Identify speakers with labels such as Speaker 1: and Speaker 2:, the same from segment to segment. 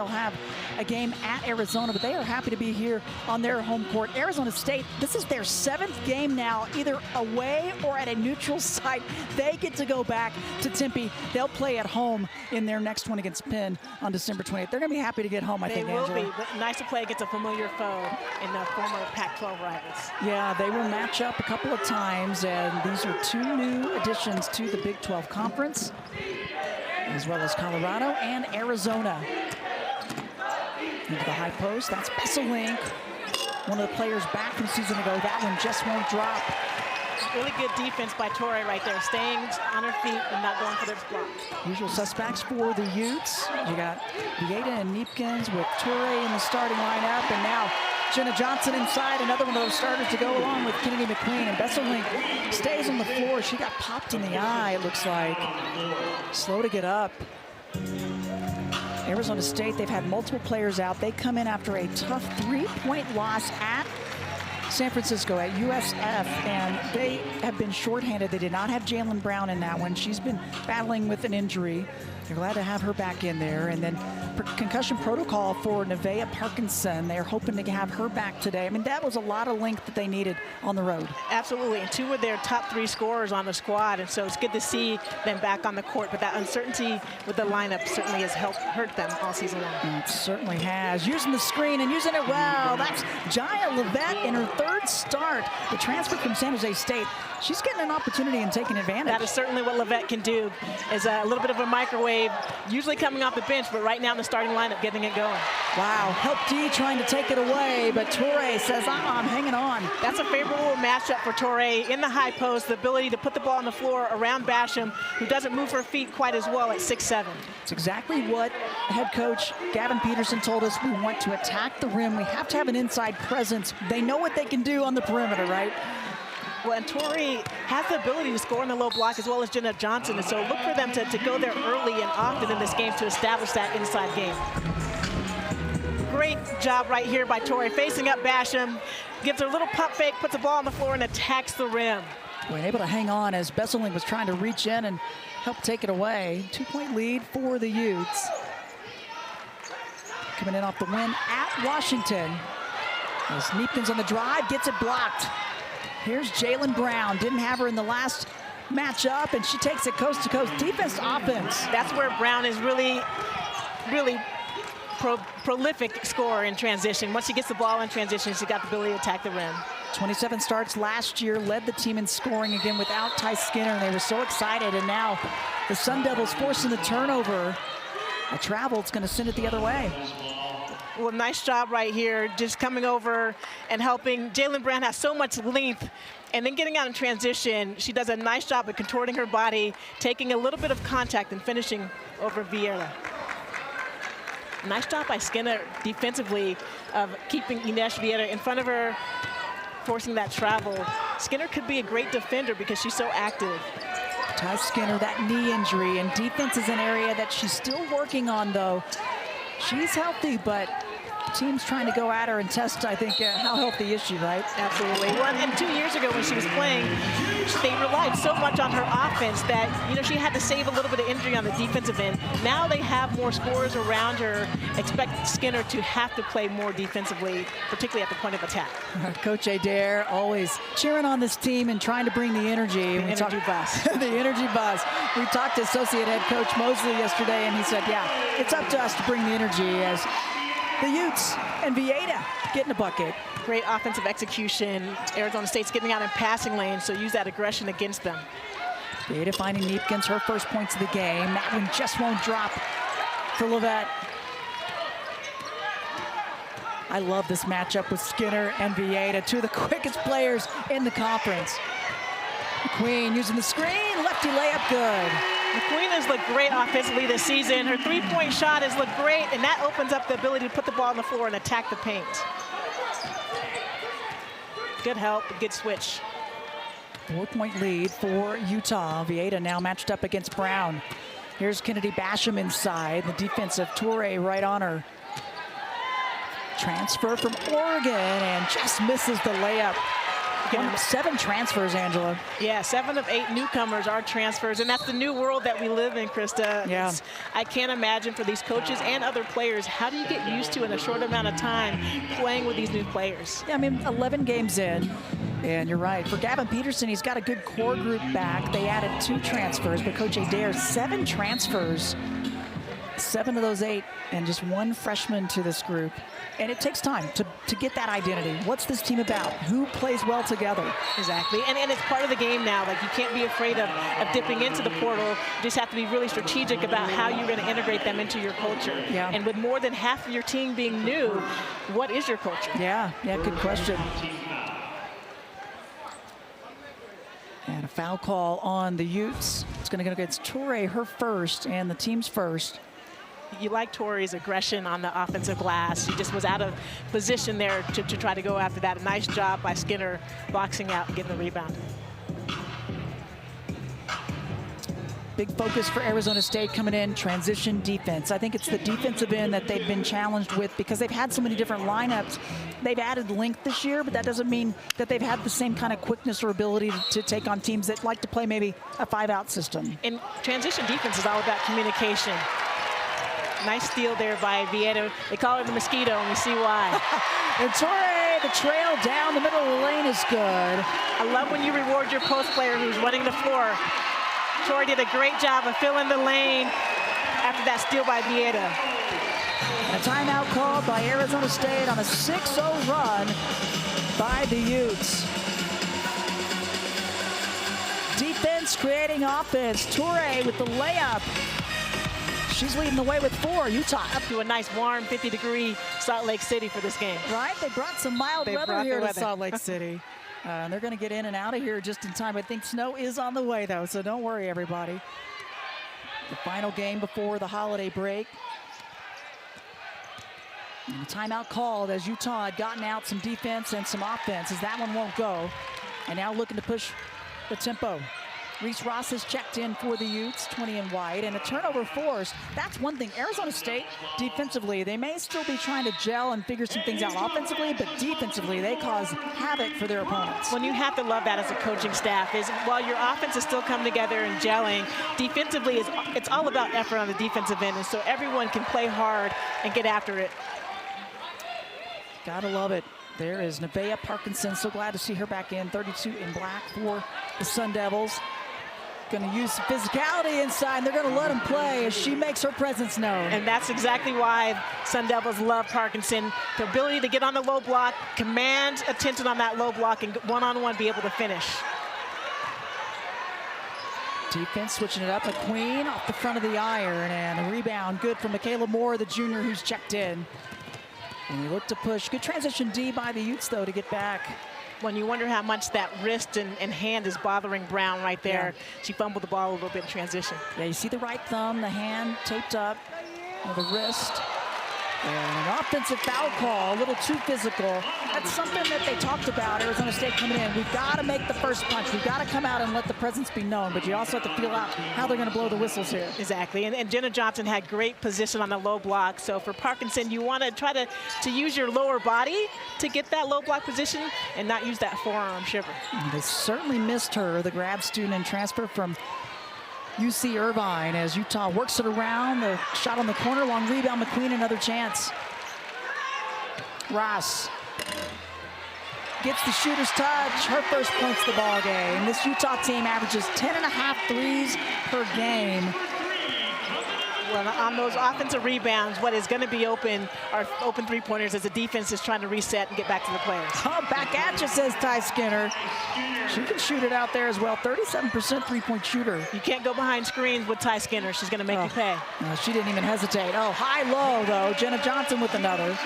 Speaker 1: They'll have a game at Arizona, but they are happy to be here on their home court. Arizona State, this is their 7th game now, either away or at a neutral site. They get to go back to Tempe. They'll play at home in their next one against Penn on December 28th. They're going to be happy to get home, I think, Angela.
Speaker 2: They will be, but nice to play against a familiar foe in the former Pac-12 rivals.
Speaker 1: Yeah, they will match up a couple of times, and these are 2 new additions to the Big 12 Conference, as well as Colorado and Arizona. Into the high post, that's Besselink, one of the players back from the season ago. That one just won't drop.
Speaker 2: Really good defense by Torrey right there, staying on her feet and not going for those blocks.
Speaker 1: Usual suspects for the Utes. You got Vieta and Neepkins with Torrey in the starting lineup, and now Jenna Johnson inside, another one of those starters to go along with Kennedy McQueen. And Besselink stays on the floor. She got popped in the eye, it looks like. Slow to get up. Arizona State, they've had multiple players out. They come in after a tough 3-point loss at San Francisco, at USF, and they have been shorthanded. They did not have Jalen Brown in that one. She's been battling with an injury. They're glad to have her back in there. And then concussion protocol for Nevaeh Parkinson. They're hoping to have her back today. I mean, that was a lot of length that they needed on the road.
Speaker 2: Absolutely, and 2 of their top 3 scorers on the squad, and so it's good to see them back on the court. But that uncertainty with the lineup certainly has hurt them all season long.
Speaker 1: It certainly has. Using the screen and using it well. That's Jaya Levette in her 3rd start. The transfer from San Jose State. She's getting an opportunity and taking advantage.
Speaker 2: That is certainly what Levette can do, is a little bit of a microwave, usually coming off the bench, but right now in the starting lineup, getting it going.
Speaker 1: Wow, Help D trying to take it away, but Torrey says, I'm hanging on.
Speaker 2: That's a favorable matchup for Torrey in the high post, the ability to put the ball on the floor around Basham, who doesn't move her feet quite as well at 6'7".
Speaker 1: It's exactly what head coach Gavin Peterson told us. We want to attack the rim. We have to have an inside presence. They know what they can do on the perimeter, right?
Speaker 2: Well, and Torrey has the ability to score in the low block as well as Jenna Johnson, and so look for them to go there early and often in this game to establish that inside game. Great job right here by Torrey, facing up Basham, gives her a little pump fake, puts the ball on the floor, and attacks the rim.
Speaker 1: We're able to hang on as Besselink was trying to reach in and help take it away. 2-point lead for the Utes. Coming in off the win at Washington. As Neepkins on the drive, gets it blocked. Here's Jalen Brown. Didn't have her in the last matchup, and she takes it coast to coast. Defense to offense.
Speaker 2: That's where Brown is really prolific scorer in transition. Once she gets the ball in transition, she's got the ability to attack the rim.
Speaker 1: 27 starts last year, led the team in scoring again without Ty Skinner, and they were so excited. And now the Sun Devils forcing the turnover. A travel, it's going to send it the other way.
Speaker 2: Well, nice job right here, just coming over and helping. Jalen Brown has so much length, and then getting out in transition, she does a nice job of contorting her body, taking a little bit of contact and finishing over Vieira. Nice job by Skinner defensively of keeping Ines Vieira in front of her, forcing that travel. Skinner could be a great defender because she's so active.
Speaker 1: Ty Skinner, that knee injury, and defense is an area that she's still working on, though. She's healthy, but the team's trying to go at her and test, I think, how healthy is she, right?
Speaker 2: Absolutely. Well, and 2 years ago when she was playing, they relied so much on her offense that, she had to save a little bit of injury on the defensive end. Now they have more scorers around her. Expect Skinner to have to play more defensively, particularly at the point of attack.
Speaker 1: Coach Adair always cheering on this team and trying to bring the energy.
Speaker 2: The energy bus.
Speaker 1: The energy bus. We talked to Associate Head Coach Mosley yesterday, and he said, yeah, it's up to us to bring the energy as the Utes and Vieta getting a bucket.
Speaker 2: Great offensive execution. Arizona State's getting out in passing lanes, so use that aggression against them.
Speaker 1: Vieta finding Neepkins, her first points of the game. That one just won't drop for Levette. I love this matchup with Skinner and Vieta, 2 of the quickest players in the conference. McQueen using the screen, lefty layup good.
Speaker 2: McQueen has looked great offensively this season. Her 3-point shot has looked great, and that opens up the ability to put the ball on the floor and attack the paint. Good help, good switch.
Speaker 1: 4-point lead for Utah. Vieta now matched up against Brown. Here's Kennedy Basham inside. The defensive Torrey right on her. Transfer from Oregon and just misses the layup. 7 transfers, Angela.
Speaker 2: Yeah, 7 of 8 newcomers are transfers, and that's the new world that we live in, Krista.
Speaker 1: Yeah.
Speaker 2: I can't imagine for these coaches and other players, how do you get used to in a short amount of time playing with these new players?
Speaker 1: Yeah, I mean, 11 games in, and you're right. For Gavin Peterson, he's got a good core group back. They added 2 transfers, but Coach Adair, 7 transfers, 7 of those 8, and just 1 freshman to this group. And it takes time to get that identity. What's this team about? Who plays well together?
Speaker 2: Exactly, and it's part of the game now. Like, you can't be afraid of dipping into the portal. You just have to be really strategic about how you're going to integrate them into your culture.
Speaker 1: Yeah.
Speaker 2: And with more than half of your team being new, what is your culture?
Speaker 1: Yeah, good question. And a foul call on the Utes. It's going to go against Toure, her first, and the team's first.
Speaker 2: You like Tori's aggression on the offensive glass. She just was out of position there to try to go after that. A nice job by Skinner boxing out and getting the rebound.
Speaker 1: Big focus for Arizona State coming in, transition defense. I think it's the defensive end that they've been challenged with because they've had so many different lineups. They've added length this year, but that doesn't mean that they've had the same kind of quickness or ability to take on teams that like to play maybe a 5-out system.
Speaker 2: And transition defense is all about communication. Nice steal there by Vieto. They call her the mosquito, and we see why.
Speaker 1: And Toure, the trail down the middle of the lane is good.
Speaker 2: I love when you reward your post player who's running the floor. Toure did a great job of filling the lane after that steal by Vieto.
Speaker 1: And a timeout called by Arizona State on a 6-0 run by the Utes. Defense creating offense. Toure with the layup. She's leading the way with 4. Utah
Speaker 2: up to a nice warm 50-degree Salt Lake City for this game.
Speaker 1: Right, they brought some mild weather here to Salt Lake City. They're going to get in and out of here just in time. I think snow is on the way, though, so don't worry, everybody. The final game before the holiday break. And a timeout called as Utah had gotten out some defense and some offense, as that one won't go. And now looking to push the tempo. Reese Ross has checked in for the Utes, 20 in white, and a turnover forced. That's one thing. Arizona State, defensively, they may still be trying to gel and figure some things out offensively, but defensively, they cause havoc for their opponents.
Speaker 2: When you have to love that as a coaching staff is while your offense is still coming together and gelling, defensively, it's all about effort on the defensive end, and so everyone can play hard and get after it.
Speaker 1: Gotta love it. There is Nevaeh Parkinson. So glad to see her back in, 32 in black for the Sun Devils. Going to use some physicality inside. They're going to let him play as she makes her presence known.
Speaker 2: And that's exactly why Sun Devils love Parkinson. The ability to get on the low block, command attention on that low block, and one-on-one be able to finish.
Speaker 1: Defense switching it up. McQueen off the front of the iron, and a rebound good from Michaela Moore, the junior who's checked in. And we look to push. Good transition D by the Utes, though, to get back.
Speaker 2: When you wonder how much that wrist and hand is bothering Brown right there. Yeah. She fumbled the ball a little bit in transition.
Speaker 1: Yeah, you see the right thumb, the hand taped up, and the wrist. And an offensive foul call, a little too physical. That's something that they talked about, Arizona State coming in. We've got to make the first punch. We've got to come out and let the presence be known, but you also have to feel out how they're going to blow the whistles here.
Speaker 2: Exactly, and Jenna Johnson had great position on the low block. So for Parkinson, you want to try to use your lower body to get that low block position and not use that forearm shiver.
Speaker 1: They certainly missed her, the grad student and transfer from UC Irvine, as Utah works it around. The shot on the corner, long rebound. McQueen, another chance. Ross gets the shooter's touch. Her first points the ball game. This Utah team averages 10.5 threes per game.
Speaker 2: Well, on those offensive rebounds, what is going to be open are open three-pointers as the defense is trying to reset and get back to the players.
Speaker 1: Oh, back at you, says Ty Skinner. She can shoot it out there as well. 37% three-point shooter.
Speaker 2: You can't go behind screens with Ty Skinner. She's going to make you pay.
Speaker 1: No, she didn't even hesitate. Oh, high-low, though. Jenna Johnson with another.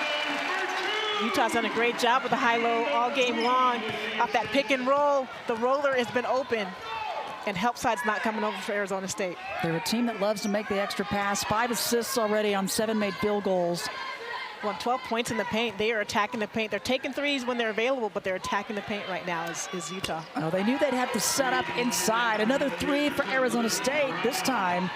Speaker 2: Utah's done a great job with the high-low all game long. Off that pick and roll, the roller has been open. And help side's not coming over for Arizona State.
Speaker 1: They're a team that loves to make the extra pass. 5 assists already on 7 made field goals.
Speaker 2: Well, 12 points in the paint. They are attacking the paint. They're taking threes when they're available, but they're attacking the paint right now is Utah.
Speaker 1: Oh, they knew they'd have to set up inside. Another 3 for Arizona State. This time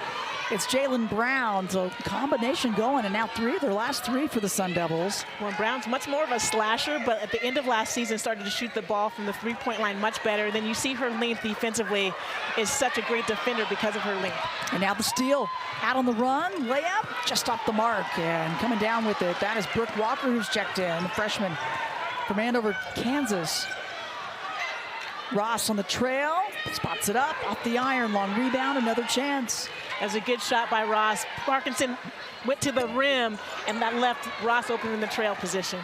Speaker 1: It's Jaylen Brown. So combination going, and now 3 of their last 3 for the Sun Devils.
Speaker 2: Well, Brown's much more of a slasher, but at the end of last season started to shoot the ball from the three-point line much better. Then you see her length defensively is such a great defender because of her length.
Speaker 1: And now the steal. Out on the run, layup, just off the mark. And coming down with it, that is Brooke Walker, who's checked in, the freshman from Andover, Kansas. Ross on the trail, spots it up, off the iron, long rebound, another chance.
Speaker 2: That was a good shot by Ross. Parkinson went to the rim, and that left Ross open in the trail position.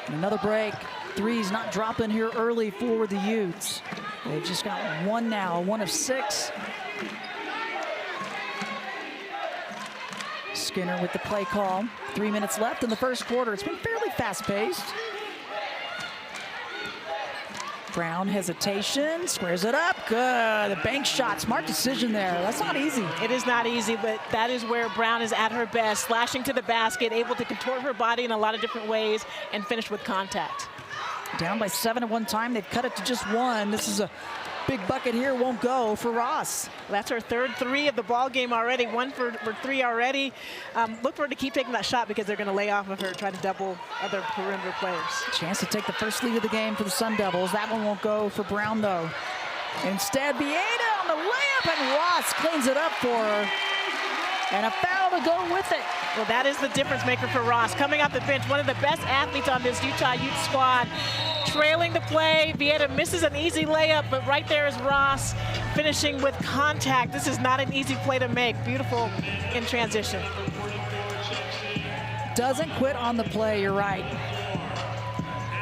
Speaker 1: And another break. Threes not dropping here early for the Utes. They've just got 1 now, 1 of 6. Skinner with the play call. 3 minutes left in the first quarter. It's been fairly fast-paced. Brown hesitation, squares it up, good. The bank shot, smart decision there. That's not easy.
Speaker 2: It is not easy, but that is where Brown is at her best, slashing to the basket, able to contort her body in a lot of different ways and finish with contact.
Speaker 1: Down by 7 at one time, they've cut it to just 1. This is a big bucket here, won't go for Ross.
Speaker 2: That's her third 3 of the ball game already, 1 for 3 already. Look for her to keep taking that shot because they're going to lay off of her, try to double other perimeter players.
Speaker 1: Chance to take the first lead of the game for the Sun Devils. That one won't go for Brown, though. Instead, Bieda on the layup, and Ross cleans it up for her. And a foul to go with it.
Speaker 2: Well, that is the difference maker for Ross. Coming off the bench, one of the best athletes on this Utah Utes squad. Trailing the play, Bieda misses an easy layup, but right there is Ross finishing with contact. This is not an easy play to make. Beautiful in transition.
Speaker 1: Doesn't quit on the play, you're right.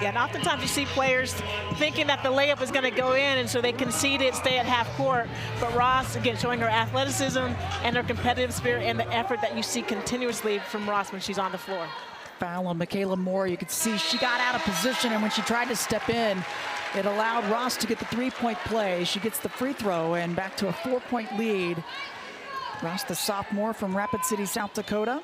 Speaker 2: Yeah, and oftentimes you see players thinking that the layup is going to go in, and so they concede it, stay at half court. But Ross, again, showing her athleticism and her competitive spirit and the effort that you see continuously from Ross when she's on the floor.
Speaker 1: Foul on Michaela Moore. You could see she got out of position, and when she tried to step in, it allowed Ross to get the 3-point play. She gets the free throw and back to a 4-point lead. Ross, the sophomore from Rapid City, South Dakota.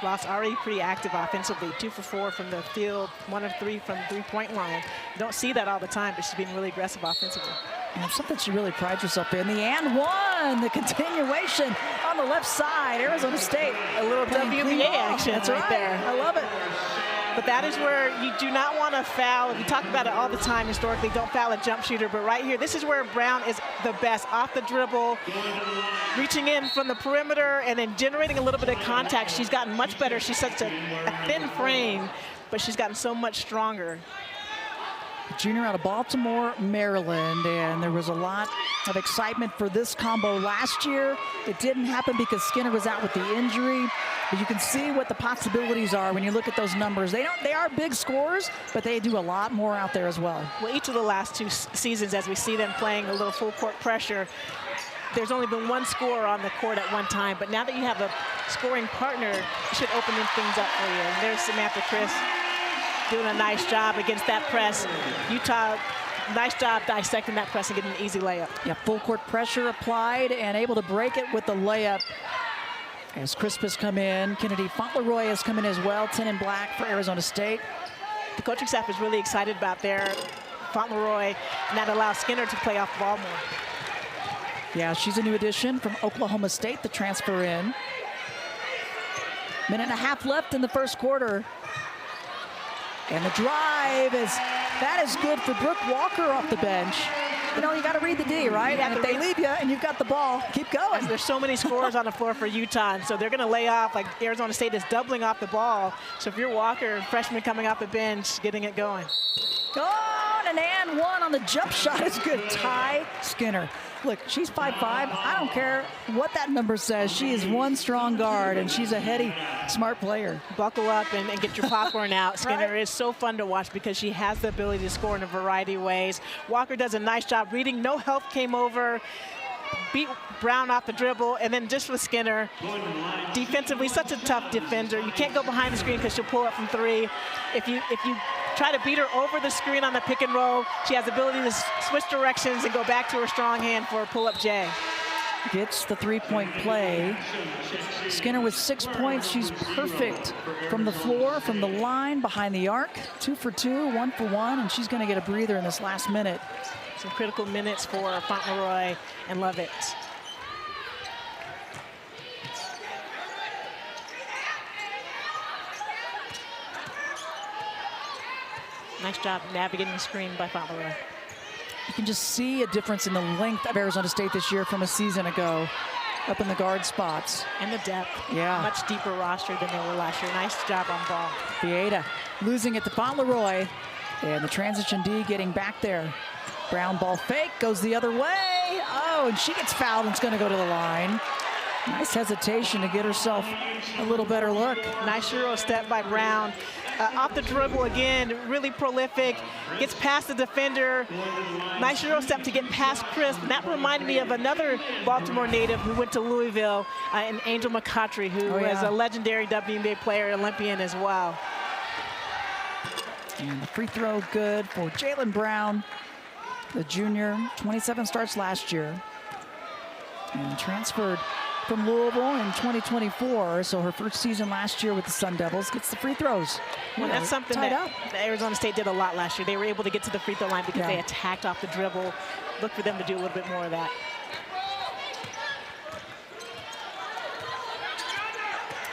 Speaker 2: Ross already pretty active offensively, 2 for 4 from the field, 1 of 3 from the 3-point line. You don't see that all the time, but she's being really aggressive offensively.
Speaker 1: And something she really prides herself in. The and one, the continuation on the left side. Arizona State.
Speaker 2: A little WNBA action.
Speaker 1: That's
Speaker 2: right there.
Speaker 1: I love it.
Speaker 2: But that is where you do not want to foul. We talk about it all the time historically, don't foul a jump shooter. But right here, this is where Brown is the best. Off the dribble, reaching in from the perimeter, and then generating a little bit of contact. She's gotten much better. She's such a thin frame, but she's gotten so much stronger.
Speaker 1: Junior out of Baltimore, Maryland, and there was a lot of excitement for this combo last year. It didn't happen because Skinner was out with the injury, but you can see what the possibilities are when you look at those numbers. They are big scores, but they do a lot more out there as well.
Speaker 2: Well, each of the last 2 seasons, as we see them playing a little full court pressure, there's only been 1 scorer on the court at one time, but now that you have a scoring partner, it should open things up for you. And there's Samantha Chris doing a nice job against that press. Utah, nice job dissecting that press and getting an easy layup.
Speaker 1: Yeah, full court pressure applied and able to break it with the layup. As Crisp has come in, Kennedy Fauntleroy has come in as well, 10 in black for Arizona State.
Speaker 2: The coaching staff is really excited about their Fauntleroy, and that allows Skinner to play off the ball more.
Speaker 1: Yeah, she's a new addition from Oklahoma State, the transfer in. Minute and a half left in the first quarter. And the drive that is good for Brooke Walker off the bench. You know, you got to read the D, right? And if they leave you and you've got the ball, keep going.
Speaker 2: There's so many scorers on the floor for Utah, and so they're going to lay off. Like Arizona State is doubling off the ball. So if you're Walker, freshman coming off the bench, getting it going.
Speaker 1: On and one on the jump shot is good. Ty Skinner. Look, she's 5'5". I don't care what that number says. She is one strong guard, and she's a heady, smart player.
Speaker 2: Buckle up and get your popcorn out. Skinner
Speaker 1: Right.
Speaker 2: is so fun to watch because she has the ability to score in a variety of ways. Walker does a nice job reading. No help came over. Beat Brown off the dribble, and then just with Skinner, defensively, such a tough defender. You can't go behind the screen because she'll pull up from 3. If you try to beat her over the screen on the pick and roll, she has the ability to switch directions and go back to her strong hand for a pull-up J.
Speaker 1: Gets the 3-point play. Skinner with 6 points. She's perfect from the floor, from the line, behind the arc. 2 for 2, 1 for 1, and she's going to get a breather in this last minute.
Speaker 2: Some critical minutes for Fauntleroy and Lovett. Nice job navigating the screen by Fauntleroy.
Speaker 1: You can just see a difference in the length of Arizona State this year from a season ago, up in the guard spots.
Speaker 2: And the depth.
Speaker 1: Yeah.
Speaker 2: Much deeper roster than they were last year. Nice job on ball.
Speaker 1: Vieta losing it to Fauntleroy. And the transition D getting back there. Brown ball fake, goes the other way. Oh, and she gets fouled and it's going to go to the line. Nice hesitation to get herself a little better look.
Speaker 2: Nice Euro step by Brown. Off the dribble again, really prolific. Gets past the defender. Nice Euro step to get past Chris. And that reminded me of another Baltimore native who went to Louisville, and Angel McCautry, who was a legendary WNBA player, Olympian as well.
Speaker 1: And the free throw good for Jaylen Brown, the junior, 27 starts last year. And transferred from Louisville in 2024, so her first season last year with the Sun Devils, gets the free throws.
Speaker 2: Well, that's something that Arizona State did a lot last year. They were able to get to the free throw line because they attacked off the dribble. Look for them to do a little bit more of that.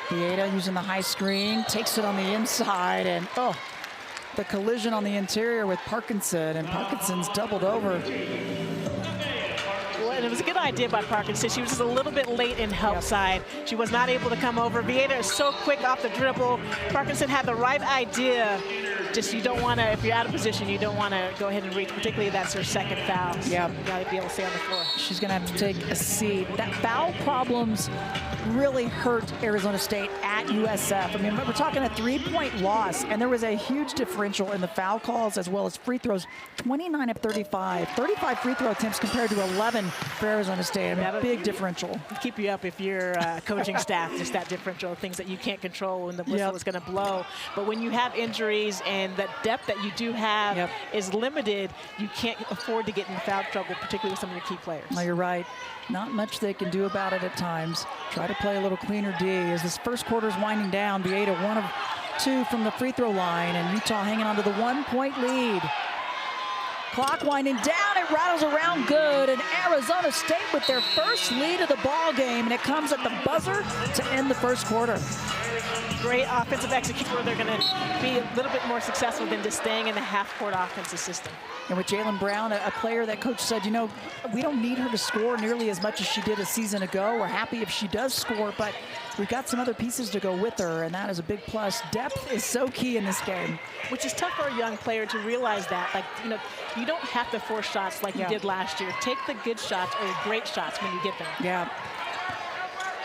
Speaker 1: Vieta using the high screen, takes it on the inside, and the collision on the interior with Parkinson, and Parkinson's doubled over.
Speaker 2: And it was a good idea by Parkinson. She was just a little bit late in help side. She was not able to come over. Vieta is so quick off the dribble. Parkinson had the right idea. Just you don't want to, if you're out of position, you don't want to go ahead and reach, particularly that's her second foul. So you got to be able to stay on the floor.
Speaker 1: She's going to have to take a seat. That foul problems really hurt Arizona State at USF. I mean, we're talking a 3-point loss, and there was a huge differential in the foul calls as well as free throws. 29 of 35. 35 free throw attempts compared to 11 for Arizona State. I mean, a big differential.
Speaker 2: Keep you up if you're coaching staff, just that differential, things that you can't control when the whistle is going to blow. But when you have injuries and that depth that you do have is limited, you can't afford to get in foul trouble, particularly with some of your key players.
Speaker 1: No, you're right. Not much they can do about it at times. Try to play a little cleaner D as this first quarter is winding down. Vieta 1 of 2 from the free throw line, and Utah hanging on to the 1-point lead. Clock winding down, it rattles around good, and Arizona State with their first lead of the ball game, and it comes at the buzzer to end the first quarter.
Speaker 2: Great offensive execution where they're going to be a little bit more successful than just staying in the half-court offensive system.
Speaker 1: And with Jaylen Brown, a player that coach said, you know, we don't need her to score nearly as much as she did a season ago. We're happy if she does score, but we've got some other pieces to go with her, and that is a big plus. Depth is so key in this game.
Speaker 2: Which is tough for a young player to realize that. Like, you know, you don't have to force shots like you did last year. Take the good shots or the great shots when you get them.
Speaker 1: Yeah.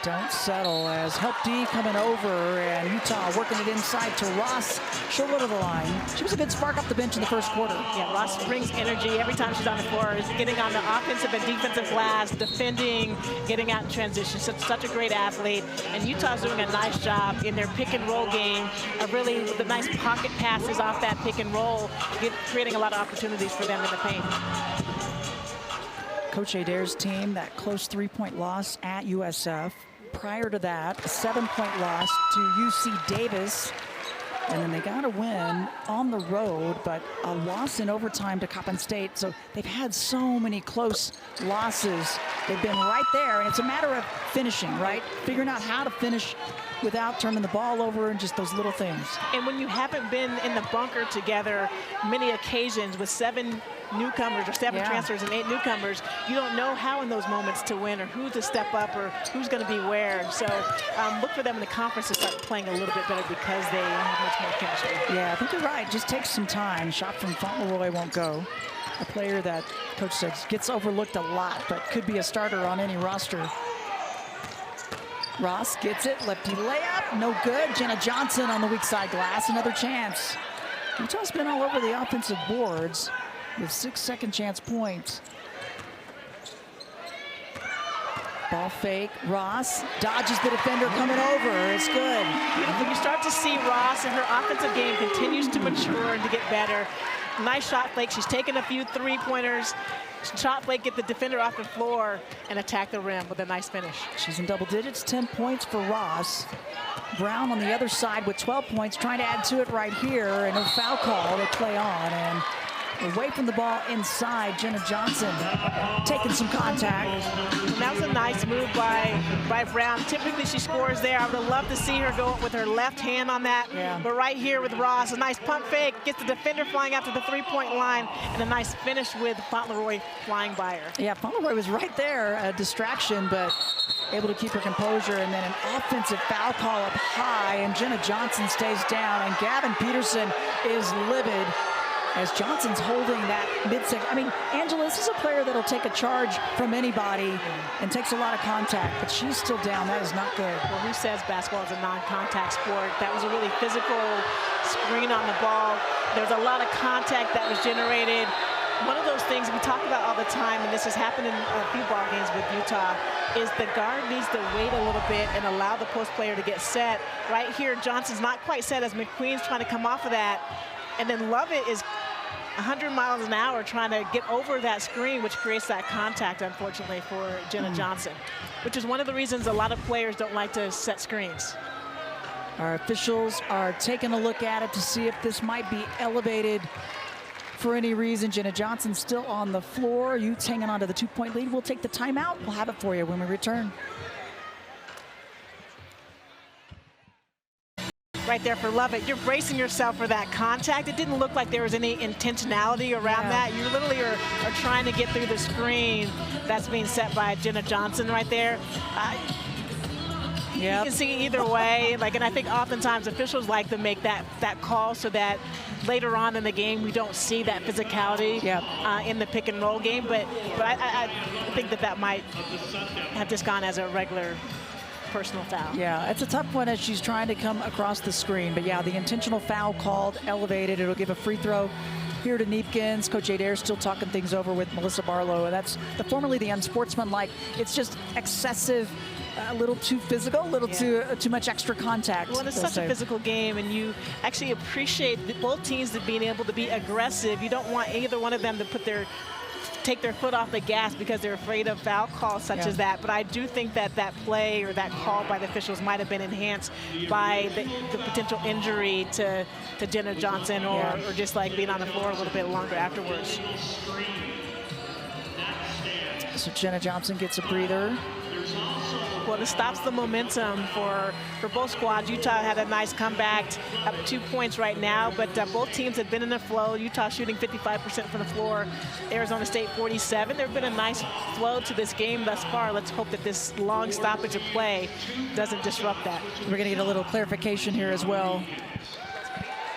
Speaker 1: Don't settle as help D coming over, and Utah working it inside to Ross. She'll go to the line. She was a good spark off the bench in the first quarter.
Speaker 2: Yeah, Ross brings energy every time she's on the floor. Is getting on the offensive and defensive glass, defending, getting out in transition. Such a great athlete. And Utah's doing a nice job in their pick and roll game of really the nice pocket passes off that pick and roll, creating a lot of opportunities for them in the paint.
Speaker 1: Coach Adair's team, that close 3-point loss at USF. Prior to that, a 7-point loss to UC Davis. And then they got a win on the road, but a loss in overtime to Coppin State. So they've had so many close losses. They've been right there, and it's a matter of finishing, right? Figuring out how to finish without turning the ball over and just those little things.
Speaker 2: And when you haven't been in the bunker together many occasions with 7 newcomers or 7 transfers and 8 newcomers, you don't know how in those moments to win or who to step up or who's going to be where. So look for them in the conference to start playing a little bit better because they have much more chemistry.
Speaker 1: Yeah, I think you're right. Just takes some time. Shot from Fauntleroy won't go. A player that coach says gets overlooked a lot, but could be a starter on any roster. Ross gets it, lefty layup, no good. Jenna Johnson on the weak side glass, another chance. Utah's been all over the offensive boards with 6 second chance points. Ball fake, Ross dodges the defender coming over, it's good.
Speaker 2: Beautiful, you start to see Ross and her offensive game continues to mature and to get better. Nice shot fake, she's taken a few 3-pointers. Shot fake, get the defender off the floor and attack the rim with a nice finish.
Speaker 1: She's in double digits, 10 points for Ross. Brown on the other side with 12 points, trying to add to it right here, and no foul call, they play on, and Away from the ball inside, Jenna Johnson taking some contact.
Speaker 2: And that was a nice move by Brown. Typically she scores there. I would have loved to see her go with her left hand on that.
Speaker 1: Yeah.
Speaker 2: But right here with Ross, a nice pump fake, gets the defender flying out to the three-point line, and a nice finish with Fauntleroy flying by her.
Speaker 1: Yeah, Fauntleroy was right there, a distraction, but able to keep her composure, and then an offensive foul call up high, and Jenna Johnson stays down, and Gavin Peterson is livid as Johnson's holding that mid-section. I mean, Angela, this is a player that'll take a charge from anybody and takes a lot of contact, but she's still down. That is not good.
Speaker 2: Well, who says basketball is a non-contact sport? That was a really physical screen on the ball. There's a lot of contact that was generated. One of those things we talk about all the time, and this has happened in a few ball games with Utah, is the guard needs to wait a little bit and allow the post player to get set. Right here, Johnson's not quite set as McQueen's trying to come off of that. And then Lovett is 100 miles an hour trying to get over that screen, which creates that contact, unfortunately, for Jenna Johnson, which is one of the reasons a lot of players don't like to set screens.
Speaker 1: Our officials are taking a look at it to see if this might be elevated for any reason. Jenna Johnson still on the floor. Utes hanging on to the 2-point lead. We'll take the timeout. We'll have it for you when we return.
Speaker 2: Right there for Lovett. You're bracing yourself for that contact. It didn't look like there was any intentionality around that. You literally are trying to get through the screen that's being set by Jenna Johnson right there. You can see either way. And I think oftentimes officials like to make that call so that later on in the game we don't see that physicality in the pick and roll game. But I think that might have just gone as a regular personal foul.
Speaker 1: Yeah, it's a tough one as she's trying to come across the screen. But yeah, the intentional foul called, elevated. It'll give a free throw here to Neepkins. Coach Adair still talking things over with Melissa Barlow, and that's formerly the unsportsmanlike. It's just excessive, a little too physical, a little too much extra contact.
Speaker 2: Well, it's such a physical game, and you actually appreciate both teams being able to be aggressive. You don't want either one of them to take their foot off the gas because they're afraid of foul calls such as that. But I do think that play or that call by the officials might have been enhanced by the potential injury to Jenna Johnson or just being on the floor a little bit longer afterwards.
Speaker 1: So Jenna Johnson gets a breather.
Speaker 2: Well, it stops the momentum for both squads. Utah had a nice comeback, up 2 points right now, but both teams had been in the flow. Utah shooting 55% from the floor, Arizona State 47. There's been a nice flow to this game thus far. Let's hope that this long stoppage of play doesn't disrupt that.
Speaker 1: We're going to get a little clarification here as well.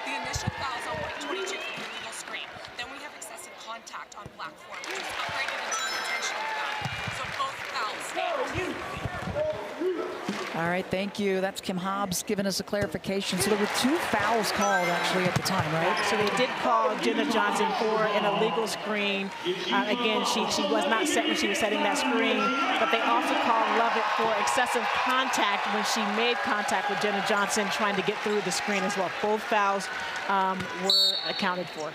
Speaker 3: The initial foul is on point 22 for the illegal screen. Then we have excessive contact on black four, which is upgraded into an intentional foul. So both fouls stand.
Speaker 1: All right, thank you. That's Kim Hobbs giving us a clarification. So there were 2 fouls called actually at the time, right?
Speaker 2: So they did call Jenna Johnson for an illegal screen. Again, she was not set when she was setting that screen, but they also called Lovett for excessive contact when she made contact with Jenna Johnson trying to get through the screen as well. Both fouls were accounted for.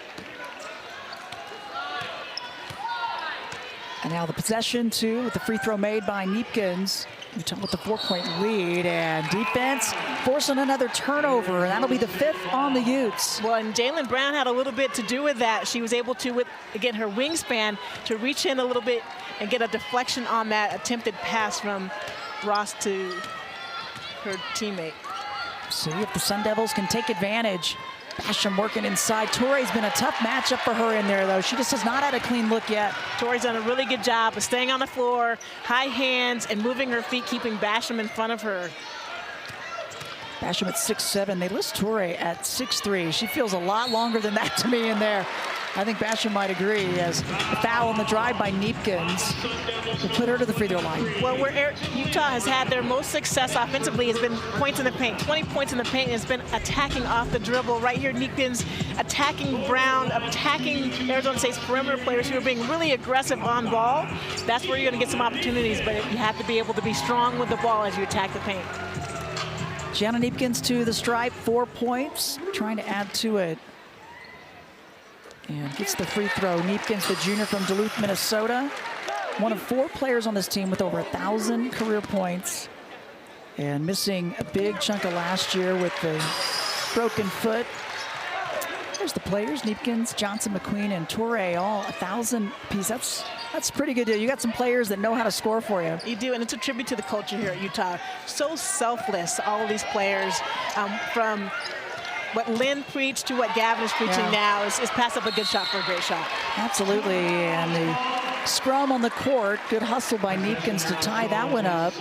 Speaker 1: And now the possession, too, with the free throw made by Neepkins. Utah with the 4-point lead, and defense forcing another turnover, and that'll be the 5th on the Utes.
Speaker 2: Well, and Jalen Brown had a little bit to do with that. She was able to, with, again, her wingspan, to reach in a little bit and get a deflection on that attempted pass from Ross to her teammate.
Speaker 1: See if the Sun Devils can take advantage. Basham working inside. Torrey's been a tough matchup for her in there, though. She just has not had a clean look yet.
Speaker 2: Torrey's done a really good job of staying on the floor, high hands, and moving her feet, keeping Basham in front of her.
Speaker 1: Basham at 6'7". They list Torrey at 6'3". She feels a lot longer than that to me in there. I think Basham might agree, as a foul on the drive by Neepkins will put her to the free throw line.
Speaker 2: Well, where Utah has had their most success offensively has been points in the paint. 20 points in the paint has been attacking off the dribble. Right here, Neepkins attacking Brown, attacking Arizona State's perimeter players who are being really aggressive on ball. That's where you're going to get some opportunities, but you have to be able to be strong with the ball as you attack the paint.
Speaker 1: Gianna Neepkins to the stripe, 4 points, trying to add to it. And gets the free throw. Neepkins, the junior from Duluth, Minnesota. One of 4 players on this team with over 1,000 career points. And missing a big chunk of last year with the broken foot. there's the players, Neepkins, Johnson, McQueen, and Toure, all 1,000 piece. That's pretty good deal. You got some players that know how to score for you.
Speaker 2: You do, and it's a tribute to the culture here at Utah. So selfless, all of these players, from what Lynn preached to what Gavin is preaching now is pass up a good shot for a great shot.
Speaker 1: Absolutely, and the scrum on the court, good hustle by Neepkins to tie that one up.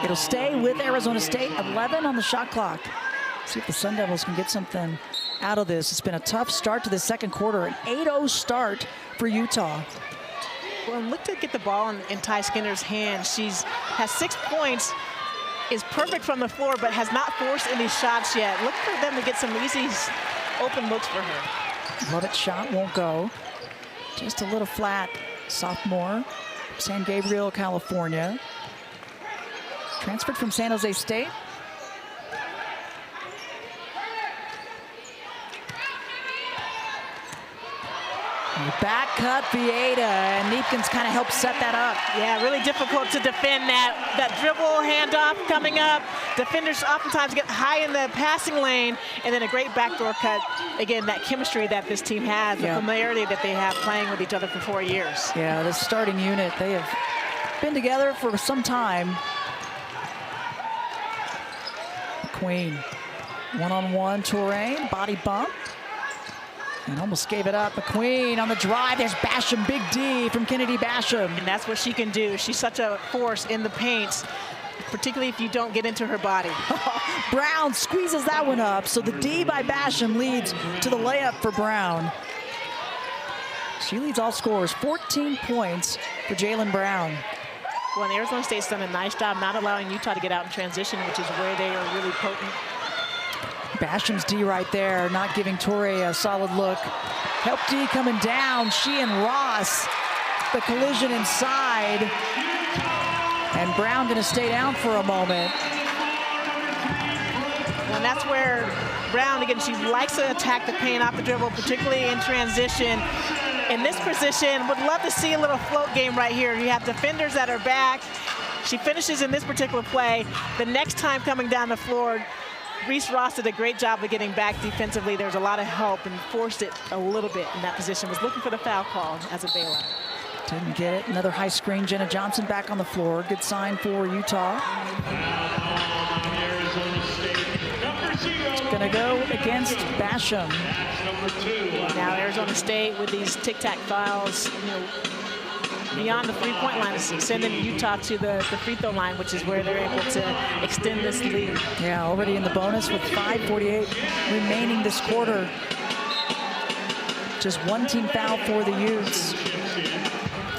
Speaker 1: It'll stay with Arizona State, 11 on the shot clock. See if the Sun Devils can get something out of this. It's been a tough start to the second quarter, an 8-0 start for Utah.
Speaker 2: Well, look to get the ball in Ty Skinner's hand. Has 6 points, is perfect from the floor, but has not forced any shots yet. Look for them to get some easy open looks for her.
Speaker 1: Love it, shot won't go. Just a little flat. Sophomore, San Gabriel, California. Transferred from San Jose State. Back cut, Vieta, and Neepkins kind of helped set that up.
Speaker 2: Yeah, really difficult to defend that dribble, handoff coming up. Defenders oftentimes get high in the passing lane, and then a great backdoor cut. Again, that chemistry that this team has, the familiarity that they have playing with each other for 4 years.
Speaker 1: Yeah, this starting unit, they have been together for some time. McQueen, one-on-one, Touraine, body bump. And almost gave it up. McQueen on the drive. There's Basham, big D from Kennedy Basham.
Speaker 2: And that's what she can do. She's such a force in the paint, particularly if you don't get into her body.
Speaker 1: Brown squeezes that one up. So the D by Basham leads to the layup for Brown. She leads all scorers, 14 points for Jaylen Brown.
Speaker 2: Well, and Arizona State's done a nice job not allowing Utah to get out in transition, which is where they are really potent.
Speaker 1: Basham's D right there, not giving Toure a solid look. Help D coming down. She and Ross, the collision inside. And Brown gonna stay down for a moment.
Speaker 2: And that's where Brown, again, she likes to attack the paint off the dribble, particularly in transition. In this position, would love to see a little float game right here. You have defenders that are back. She finishes in this particular play. The next time coming down the floor, Reese Ross did a great job of getting back defensively. There was a lot of help and forced it a little bit in that position. Was looking for the foul call as a bailout.
Speaker 1: Didn't get it. Another high screen. Jenna Johnson back on the floor. Good sign for Utah. It's gonna go against Basham.
Speaker 2: Now Arizona State with these tic-tac fouls, beyond the three-point line, is sending Utah to the free throw line, which is where they're able to extend this lead.
Speaker 1: Yeah, already in the bonus with 5:48 remaining this quarter. Just one team foul for the Utes.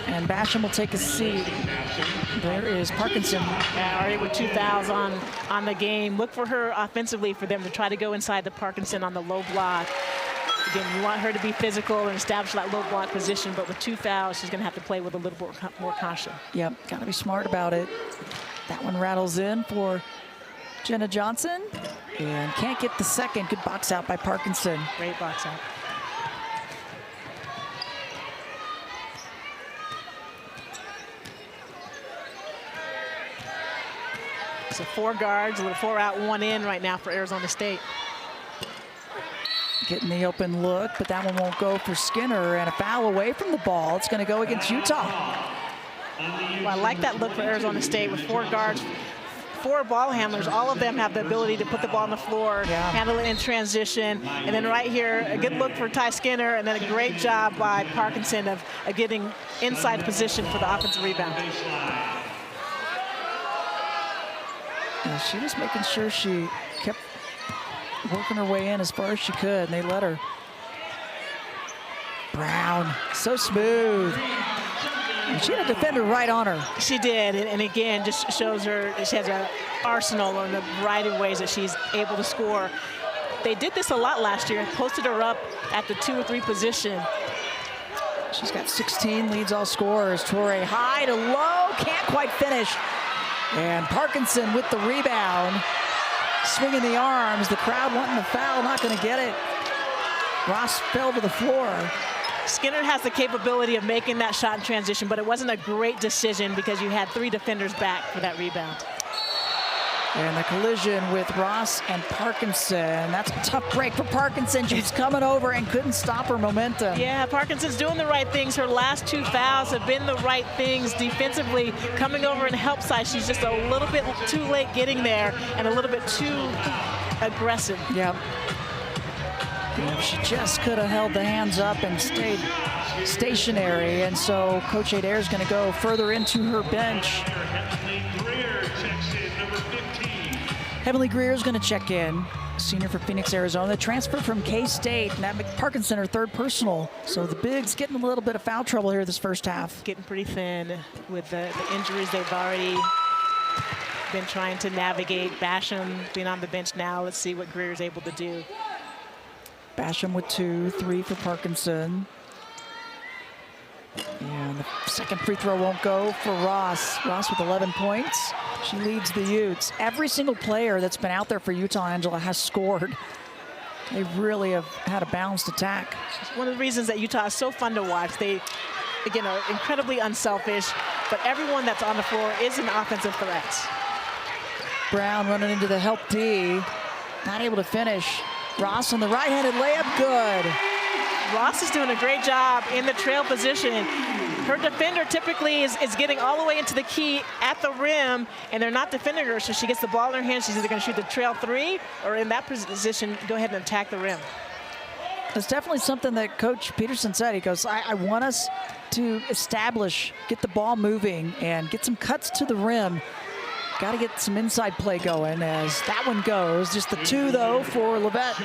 Speaker 1: And Basham will take a seat. There is Parkinson.
Speaker 2: Yeah, already with 2 fouls on the game. Look for her offensively for them to try to go inside the Parkinson on the low block. Again, you want her to be physical and establish that low block position, but with 2 fouls, she's going to have to play with a little more caution.
Speaker 1: Yep, got to be smart about it. That one rattles in for Jenna Johnson, and can't get the second. Good box out by Parkinson.
Speaker 2: Great box out. So 4 guards, a little 4 out, 1 in right now for Arizona State.
Speaker 1: Getting the open look, but that one won't go for Skinner, and a foul away from the ball. It's going to go against Utah.
Speaker 2: Well, I like that look for Arizona State with 4 guards, 4 ball handlers. All of them have the ability to put the ball on the floor, handle it in transition. And then right here, a good look for Ty Skinner, and then a great job by Parkinson of getting inside position for the offensive rebound.
Speaker 1: Yeah, she was making sure she kept working her way in as far as she could, and they let her. Brown, so smooth. And she had a defender right on her.
Speaker 2: She did, and again, just shows her she has an arsenal in a variety of ways that she's able to score. They did this a lot last year, posted her up at the 2 or 3 position.
Speaker 1: She's got 16, leads all scorers. Toure high to low, can't quite finish. And Parkinson with the rebound. Swinging the arms, the crowd wanting the foul, not going to get it. Ross fell to the floor.
Speaker 2: Skinner has the capability of making that shot in transition, but it wasn't a great decision because you had 3 defenders back for that rebound.
Speaker 1: And the collision with Ross and Parkinson. That's a tough break for Parkinson. She was coming over and couldn't stop her momentum.
Speaker 2: Yeah, Parkinson's doing the right things. Her last 2 fouls have been the right things defensively, coming over and help side. She's just a little bit too late getting there and a little bit too aggressive.
Speaker 1: Yep. Yeah, she just could have held the hands up and stayed stationary. And so Coach Adair is going to go further into her bench. Heavenly Greer is going to check in, senior for Phoenix, Arizona. The transfer from K-State. Matt Parkinson, her 3rd personal. So the Bigs getting a little bit of foul trouble here this first half.
Speaker 2: Getting pretty thin with the injuries they've already been trying to navigate. Basham being on the bench now. Let's see what Greer is able to do.
Speaker 1: Basham with 2, 3 for Parkinson. And the second free throw won't go for Ross. Ross with 11 points. She leads the Utes. Every single player that's been out there for Utah, Angela, has scored. They really have had a balanced attack.
Speaker 2: One of the reasons that Utah is so fun to watch. They, again, are incredibly unselfish, but everyone that's on the floor is an offensive threat.
Speaker 1: Brown running into the help D. Not able to finish. Ross on the right-handed layup, good.
Speaker 2: Ross is doing a great job in the trail position. Her defender typically is getting all the way into the key at the rim, and they're not defending her, so she gets the ball in her hand. She's either going to shoot the trail 3 or in that position, go ahead and attack the rim.
Speaker 1: It's definitely something that Coach Peterson said. He goes, I want us to establish, get the ball moving, and get some cuts to the rim. Got to get some inside play going as that one goes. Just the 2, though, for Levette.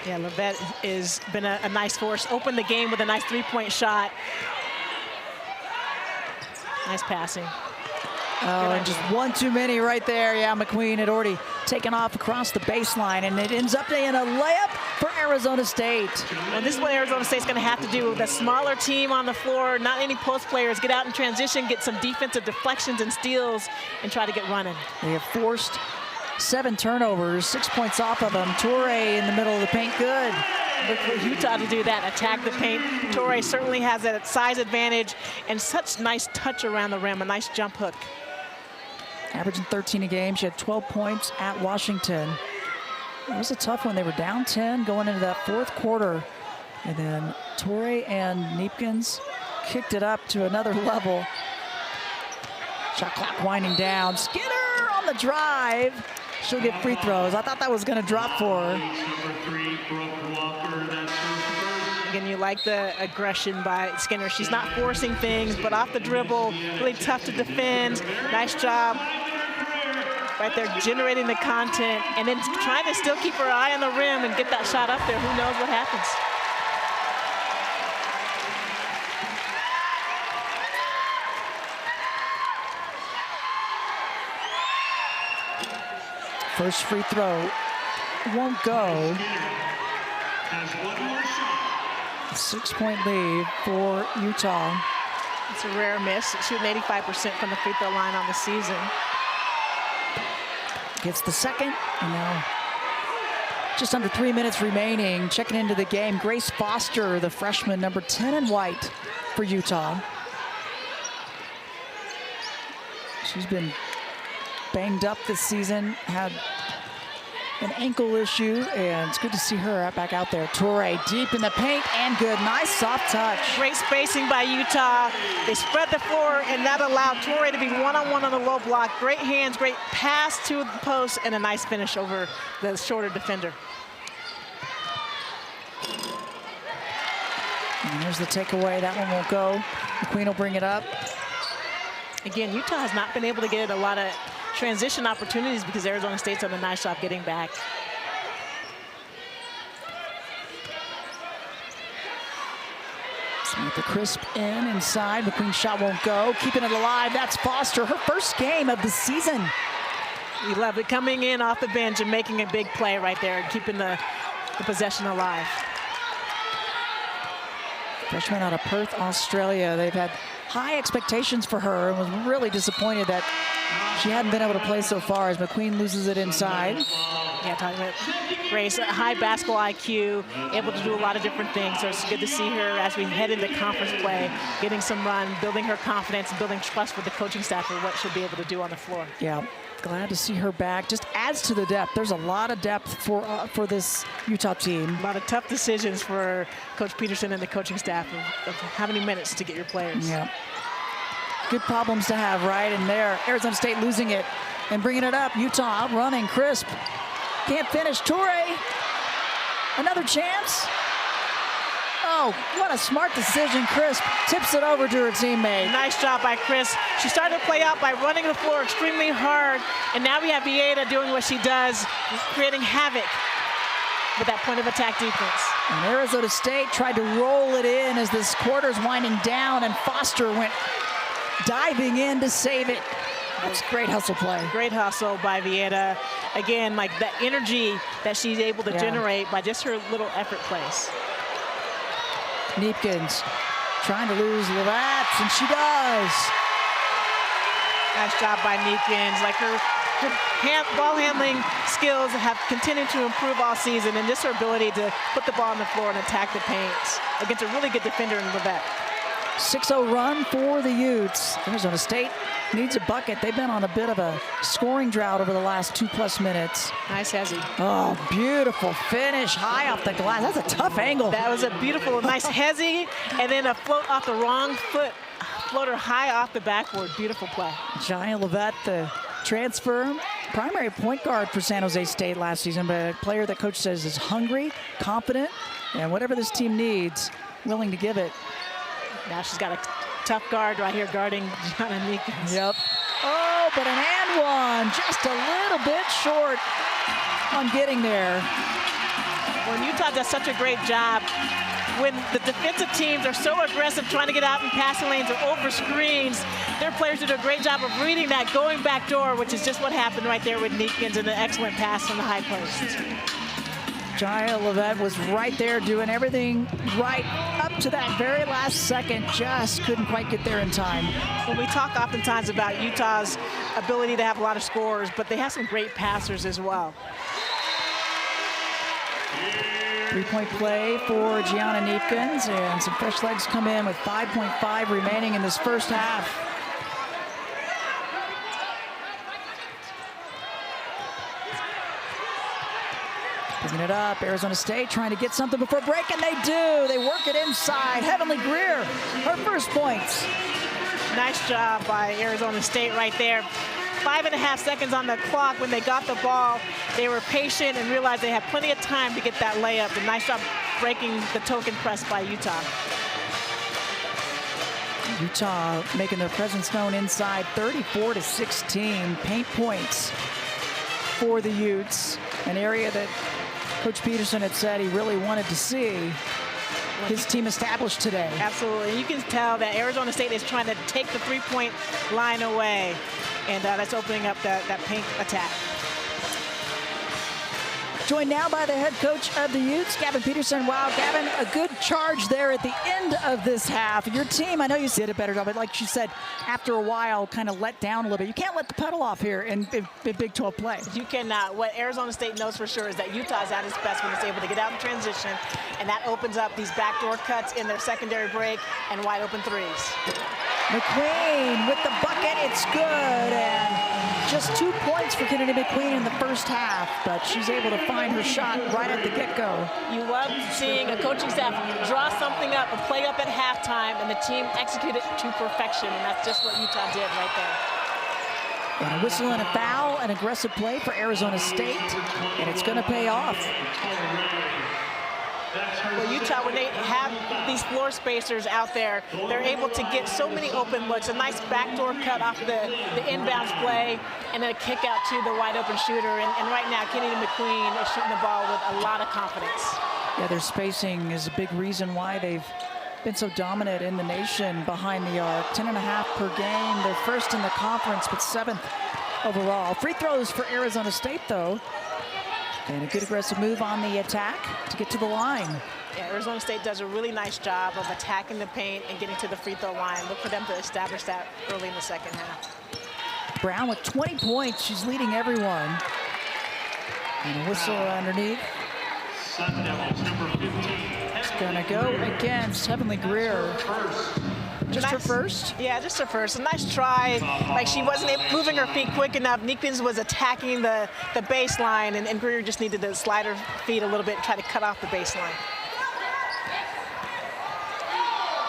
Speaker 2: Yeah, Levette has been a nice force. Opened the game with a nice 3-point shot. Nice passing.
Speaker 1: Oh, and just 1 too many right there. Yeah, McQueen had already taken off across the baseline, and it ends up being a layup for Arizona State.
Speaker 2: And this is what Arizona State's going to have to do. The smaller team on the floor, not any post players, get out in transition, get some defensive deflections and steals, and try to get running.
Speaker 1: They have forced 7 turnovers, 6 points off of them. Torrey in the middle of the paint, good.
Speaker 2: Look for Utah to do that, attack the paint. Torrey certainly has that size advantage and such nice touch around the rim, a nice jump hook.
Speaker 1: Averaging 13 a game. She had 12 points at Washington. It was a tough one. They were down 10 going into that 4th quarter. And then Torrey and Neepkins kicked it up to another level. Shot clock winding down. Skinner on the drive. She'll get free throws. I thought that was going to drop for her.
Speaker 2: Again, you like the aggression by Skinner. She's not forcing things, but off the dribble, really tough to defend. Nice job right there, generating the content, and then trying to still keep her eye on the rim and get that shot up there. Who knows what happens?
Speaker 1: First free throw won't go. 6-point lead for Utah.
Speaker 2: It's a rare miss. Shooting 85% from the free throw line on the season.
Speaker 1: Gets the second, and now just under 3 minutes remaining. Checking into the game, Grace Foster, the freshman, number 10 in white for Utah. She's been banged up this season, had an ankle issue, and it's good to see her back out there. Torrey deep in the paint and good. Nice soft touch.
Speaker 2: Great spacing by Utah. They spread the floor, and that allowed Torrey to be one-on-one on the low block. Great hands, great pass to the post, and a nice finish over the shorter defender.
Speaker 1: And there's the takeaway. That one won't go. McQueen will bring it up.
Speaker 2: Again, Utah has not been able to get a lot of transition opportunities because Arizona State's done a nice job getting back.
Speaker 1: Samantha Crisp inside. McQueen's shot won't go. Keeping it alive. That's Foster. Her first game of the season.
Speaker 2: You love it. Coming in off the bench and making a big play right there, keeping the possession alive.
Speaker 1: Freshman out of Perth, Australia. They've had high expectations for her and was really disappointed that she hadn't been able to play so far as McQueen loses it inside.
Speaker 2: Yeah, talking about Grace, high basketball IQ, able to do a lot of different things. So it's good to see her as we head into conference play, getting some run, building her confidence, building trust with the coaching staff for what she'll be able to do on the floor.
Speaker 1: Yeah, glad to see her back. Just adds to the depth. There's a lot of depth for this Utah team.
Speaker 2: A lot of tough decisions for Coach Peterson and the coaching staff of how many minutes to get your players.
Speaker 1: Yeah. Good problems to have, right? And there, Arizona State losing it and bringing it up. Utah outrunning Crisp. Can't finish. Toure, another chance. Oh, what a smart decision. Crisp tips it over to her teammate.
Speaker 2: Nice job by Chris. She started to play out by running the floor extremely hard, and now we have Vieta doing what she does, creating havoc with that point of attack defense.
Speaker 1: And Arizona State tried to roll it in as this quarter's winding down, and Foster went diving in to save it. That's great hustle play.
Speaker 2: Great hustle by Vieta. Again, like that energy that she's able to generate by just her little effort plays.
Speaker 1: Neepkins trying to lose Levats, and she does.
Speaker 2: Nice job by Neepkins. Like her ball handling skills have continued to improve all season, and just her ability to put the ball on the floor and attack the paint against a really good defender in Levet.
Speaker 1: 6-0 run for the Utes. Arizona State needs a bucket. They've been on a bit of a scoring drought over the last 2+ minutes.
Speaker 2: Nice, Hezzy.
Speaker 1: Oh, beautiful finish, high off the glass. That's a tough angle.
Speaker 2: That was a beautiful, nice Hezzy, and then a float off the wrong foot. Floater high off the backboard. Beautiful play.
Speaker 1: Jaya Levet, the transfer, primary point guard for San Jose State last season, but a player that coach says is hungry, confident, and whatever this team needs, willing to give it.
Speaker 2: Now she's got a tough guard right here guarding Gianna Neepkins.
Speaker 1: Yep. Oh, but an and one, just a little bit short on getting there.
Speaker 2: When Utah does such a great job, when the defensive teams are so aggressive trying to get out in passing lanes or over screens, their players do a great job of reading that going back door, which is just what happened right there with Neepkins and an excellent pass from the high post.
Speaker 1: Jaya Levet was right there doing everything right up to that very last second, just couldn't quite get there in time.
Speaker 2: When we talk oftentimes about Utah's ability to have a lot of scorers, but they have some great passers as well.
Speaker 1: 3-point play for Gianna Neepkins, and some fresh legs come in with 5.5 remaining in this first half. Bringing it up, Arizona State trying to get something before break, and they do. They work it inside. Heavenly Greer, her first points.
Speaker 2: Nice job by Arizona State right there. 5.5 seconds on the clock when they got the ball. They were patient and realized they had plenty of time to get that layup. A nice job breaking the token press by Utah.
Speaker 1: Utah making their presence known inside, 34-16. Paint points for the Utes, an area that Coach Peterson had said he really wanted to see his team established today.
Speaker 2: Absolutely. You can tell that Arizona State is trying to take the three-point line away, and that's opening up that paint attack.
Speaker 1: Joined now by the head coach of the Utes, Gavin Peterson. Wow, Gavin, a good charge there at the end of this half. Your team, I know you did a better job, but like you said, after a while, kind of let down a little bit. You can't let the pedal off here in Big 12 play.
Speaker 2: You cannot. What Arizona State knows for sure is that Utah is at its best when it's able to get out in transition, and that opens up these backdoor cuts in their secondary break and wide open threes.
Speaker 1: McQueen with the bucket, it's good, and just 2 points for Kennedy McQueen in the first half, but she's able to find her shot right at the get-go.
Speaker 2: You love seeing a coaching staff draw something up, a play up at halftime, and the team execute it to perfection, and that's just what Utah did right there.
Speaker 1: And a whistle and a foul, an aggressive play for Arizona State, and it's going to pay off.
Speaker 2: Well, Utah, when they have these floor spacers out there, they're able to get so many open looks. A nice backdoor cut off the inbounds play, and then a kick out to the wide open shooter. And right now, Kennedy McQueen is shooting the ball with a lot of confidence.
Speaker 1: Yeah, their spacing is a big reason why they've been so dominant in the nation behind the arc. 10.5 per game. They're first in the conference, but 7th overall. Free throws for Arizona State, though. And a good aggressive move on the attack to get to the line.
Speaker 2: Yeah, Arizona State does a really nice job of attacking the paint and getting to the free throw line. Look for them to establish that early in the second half.
Speaker 1: Brown with 20 points. She's leading everyone. And a whistle underneath. It's gonna go against Heavenly Greer. Just her first?
Speaker 2: Yeah, just her first. A nice try. Like she wasn't moving her feet quick enough. Neekins was attacking the baseline, and Greer just needed to slide her feet a little bit and try to cut off the baseline.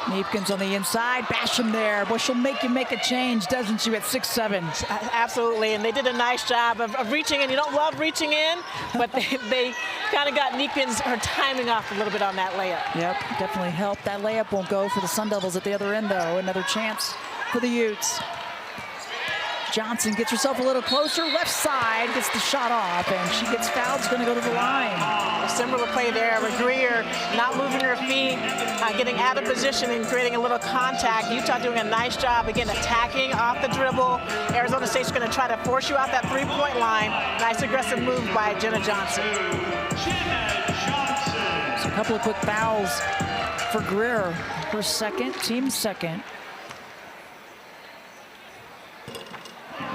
Speaker 1: Neepkins on the inside, bash him there. Boy, she'll make you make a change, doesn't she, at 6'7"?
Speaker 2: Absolutely, and they did a nice job of reaching in. You don't love reaching in, but they kind of got Neepkins, her timing off a little bit on that layup.
Speaker 1: Yep, definitely helped. That layup won't go for the Sun Devils at the other end, though. Another chance for the Utes. Johnson gets herself a little closer, left side, gets the shot off, and she gets fouled. It's going to go to the line.
Speaker 2: A similar play there with Greer not moving her feet, getting out of position and creating a little contact. Utah doing a nice job, again, attacking off the dribble. Arizona State's going to try to force you out that three-point line. Nice aggressive move by Jenna Johnson.
Speaker 1: So a couple of quick fouls for Greer. Her second, team second.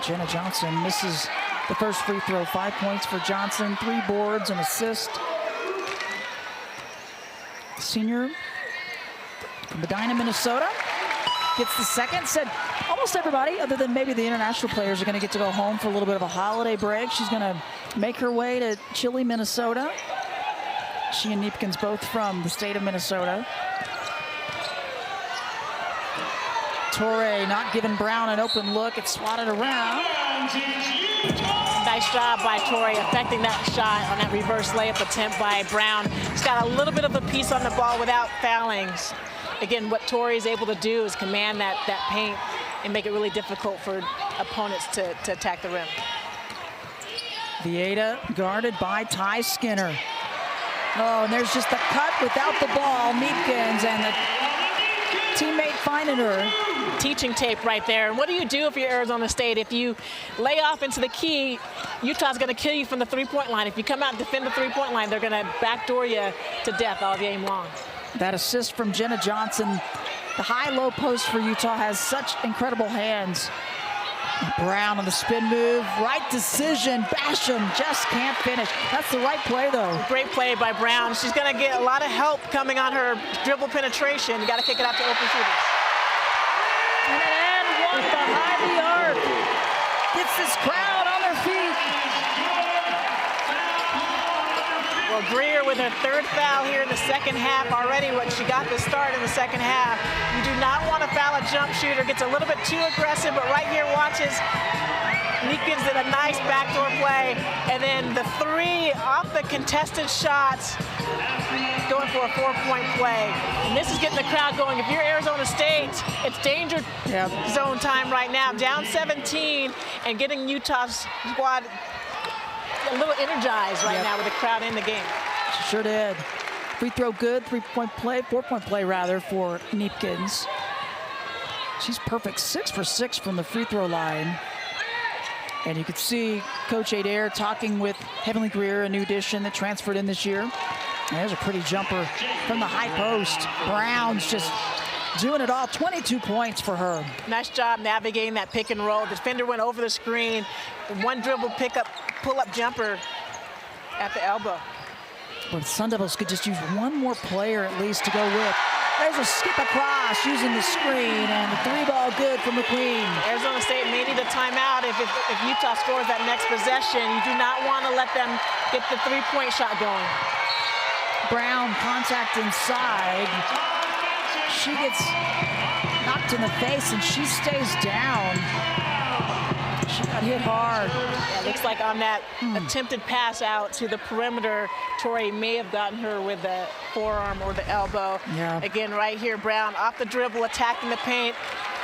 Speaker 1: Jenna Johnson misses the first free throw. 5 points for Johnson, 3 boards, an assist. Senior from Medina, Minnesota, gets the second. Said almost everybody, other than maybe the international players, are going to get to go home for a little bit of a holiday break. She's going to make her way to chilly Minnesota. She and Neepkins both from the state of Minnesota. Torre not giving Brown an open look. It's swatted around.
Speaker 2: Nice job by Torre affecting that shot on that reverse layup attempt by Brown. She's got a little bit of a piece on the ball without fouling. Again, what Torre is able to do is command that paint and make it really difficult for opponents to attack the rim.
Speaker 1: Vieta guarded by Ty Skinner. Oh, and there's just the cut without the ball. Neepkins and the teammate finding her.
Speaker 2: Teaching tape right there. And what do you do if you're Arizona State? If you lay off into the key, Utah's going to kill you from the three-point line. If you come out and defend the three-point line, they're going to backdoor you to death all game long.
Speaker 1: That assist from Jenna Johnson. The high-low post for Utah has such incredible hands. Brown on the spin move. Right decision. Basham just can't finish. That's the right play, though.
Speaker 2: Great play by Brown. She's going to get a lot of help coming on her dribble penetration. You got to kick it out to open shooters.
Speaker 1: And an and one behind the arc. Gets this crowd on their feet.
Speaker 2: Well, Greer with her third foul here in the second half already. What she got the start in the second half. You do not want to foul a jump shooter. Gets a little bit too aggressive, but right here watches. Neepkins did a nice backdoor play. And then the three off the contested shots. Going for a 4-point play. And this is getting the crowd going. If you're Arizona State, it's danger zone time right now. Down 17 and getting Utah's squad a little energized right now with the crowd in the game.
Speaker 1: She sure did. Free throw good, 3-point play, 4-point play rather for Neepkins. She's perfect, 6 for 6 from the free throw line. And you could see Coach Adair talking with Heavenly Greer, a new addition that transferred in this year. And there's a pretty jumper from the high post. Brown's just doing it all. 22 points for her.
Speaker 2: Nice job navigating that pick and roll. The defender went over the screen. One dribble pickup, pull-up jumper at the elbow.
Speaker 1: But the Sun Devils could just use one more player at least to go with. There's a skip across using the screen, and the 3-ball good from McQueen.
Speaker 2: Arizona State may need a timeout if Utah scores that next possession. You do not want to let them get the 3-point shot going.
Speaker 1: Brown contact inside. She gets knocked in the face, and she stays down. She got hit hard.
Speaker 2: Yeah, looks like on that attempted pass out to the perimeter, Torre may have gotten her with the forearm or the elbow.
Speaker 1: Yeah.
Speaker 2: Again, right here, Brown off the dribble, attacking the paint.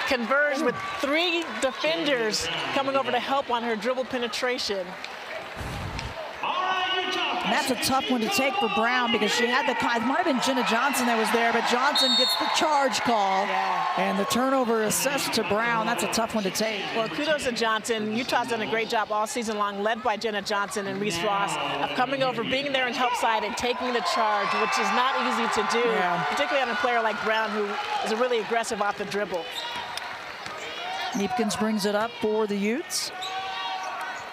Speaker 2: Converged with 3 defenders coming over to help on her dribble penetration.
Speaker 1: And that's a tough one to take for Brown because she had the, it might have been Jenna Johnson that was there, but Johnson gets the charge call.
Speaker 2: Yeah.
Speaker 1: And the turnover assessed to Brown. That's a tough one to take.
Speaker 2: Well, kudos to Johnson. Utah's done a great job all season long, led by Jenna Johnson and Reese Ross, of coming over, being there and help side and taking the charge, which is not easy to do, particularly on a player like Brown, who is really aggressive off the dribble.
Speaker 1: Neepkins brings it up for the Utes.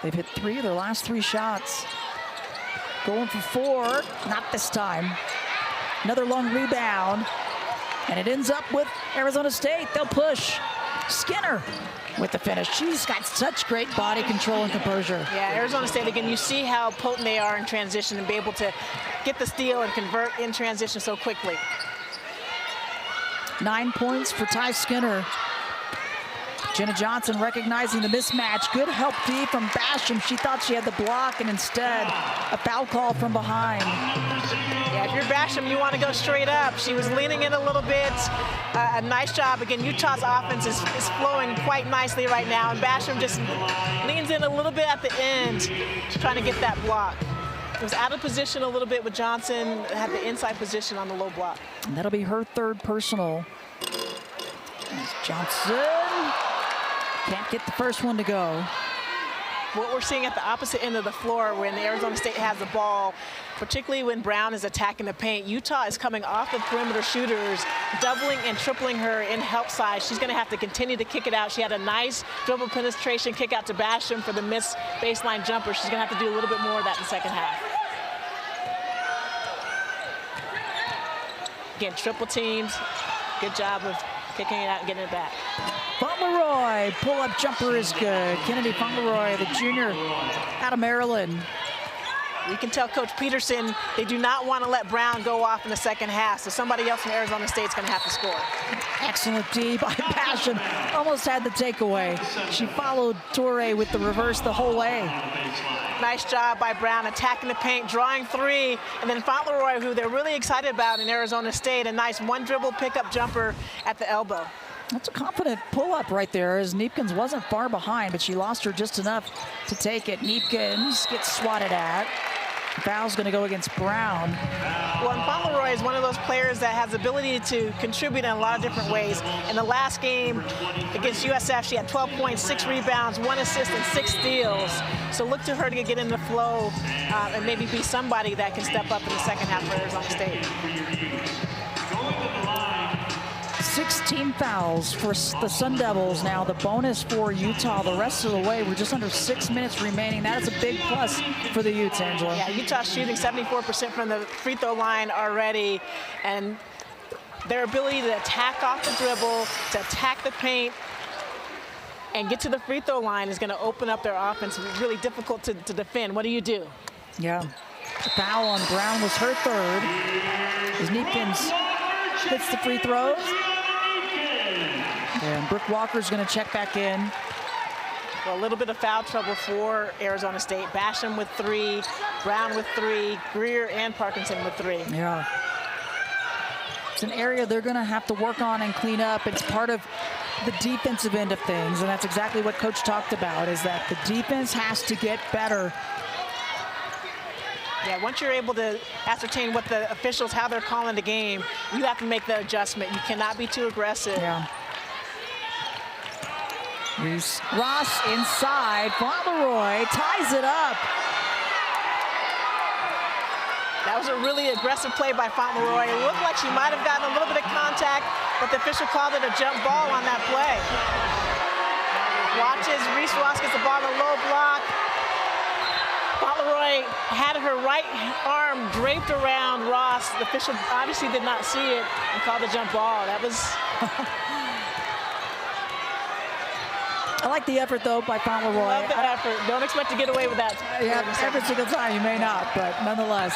Speaker 1: They've hit 3 of their last 3 shots. going for 4. Not this time. Another long rebound. And it ends up with Arizona State. They'll push. Skinner with the finish. She's got such great body control and composure.
Speaker 2: Yeah, Arizona State, again, you see how potent they are in transition and be able to get the steal and convert in transition so quickly.
Speaker 1: 9 points for Ty Skinner. Jenna Johnson recognizing the mismatch. Good help D from Basham. She thought she had the block, and instead a foul call from behind.
Speaker 2: Yeah, if you're Basham, you want to go straight up. She was leaning in a little bit. A nice job. Again, Utah's offense is flowing quite nicely right now, and Basham just leans in a little bit at the end, trying to get that block. It was out of position a little bit with Johnson, had the inside position on the low block.
Speaker 1: And that'll be her 3rd personal. As Johnson can't get the first one to go.
Speaker 2: What we're seeing at the opposite end of the floor when Arizona State has the ball, particularly when Brown is attacking the paint, Utah is coming off the perimeter shooters, doubling and tripling her in help side. She's going to have to continue to kick it out. She had a nice dribble penetration kick out to Basham for the missed baseline jumper. She's going to have to do a little bit more of that in the second half. Again, triple teams. Good job of kicking it out and getting it back.
Speaker 1: Fauntleroy, pull-up jumper is good. Kennedy Fauntleroy, the junior out of Maryland.
Speaker 2: You can tell Coach Peterson they do not want to let Brown go off in the second half, so somebody else from Arizona State's going to have to score.
Speaker 1: Excellent D by Passion. Almost had the takeaway. She followed Torre with the reverse the whole way.
Speaker 2: Nice job by Brown attacking the paint, drawing 3, and then Fauntleroy, who they're really excited about in Arizona State, a nice one-dribble pickup jumper at the elbow.
Speaker 1: That's a confident pull-up right there, as Neepkins wasn't far behind, but she lost her just enough to take it. Neepkins gets swatted at. Foul's going to go against Brown.
Speaker 2: Well, and Fauntleroy is one of those players that has the ability to contribute in a lot of different ways. In the last game against USF, she had 12 points, 6 rebounds, 1 assist, and 6 steals. So look to her to get in the flow and maybe be somebody that can step up in the second half for Arizona State.
Speaker 1: 16 fouls for the Sun Devils now. The bonus for Utah the rest of the way. We're just under 6 minutes remaining. That is a big plus for the Utes, Angela.
Speaker 2: Yeah, Utah shooting 74% from the free throw line already. And their ability to attack off the dribble, to attack the paint, and get to the free throw line is going to open up their offense. It's really difficult to defend. What do you do?
Speaker 1: Yeah. The foul on Brown was her 3rd. As Neepkins hits the free throws. And Brooke Walker's going to check back in.
Speaker 2: Well, a little bit of foul trouble for Arizona State. Basham with 3, Brown with 3, Greer and Parkinson with 3.
Speaker 1: Yeah. It's an area they're going to have to work on and clean up. It's part of the defensive end of things, and that's exactly what Coach talked about, is that the defense has to get better.
Speaker 2: Yeah, once you're able to ascertain what the officials, how they're calling the game, you have to make the adjustment. You cannot be too aggressive.
Speaker 1: Yeah. Ross inside. Fauntleroy ties it up.
Speaker 2: That was a really aggressive play by Fauntleroy. It looked like she might have gotten a little bit of contact, but the official called it a jump ball on that play. Watches Reese Ross gets the ball in a low block. Fauntleroy had her right arm draped around Ross. The official obviously did not see it and called a jump ball. That was...
Speaker 1: I like the effort, though, by Fauntleroy.
Speaker 2: Love the effort. Don't expect to get away with that.
Speaker 1: Yeah, every single time you may not, but nonetheless.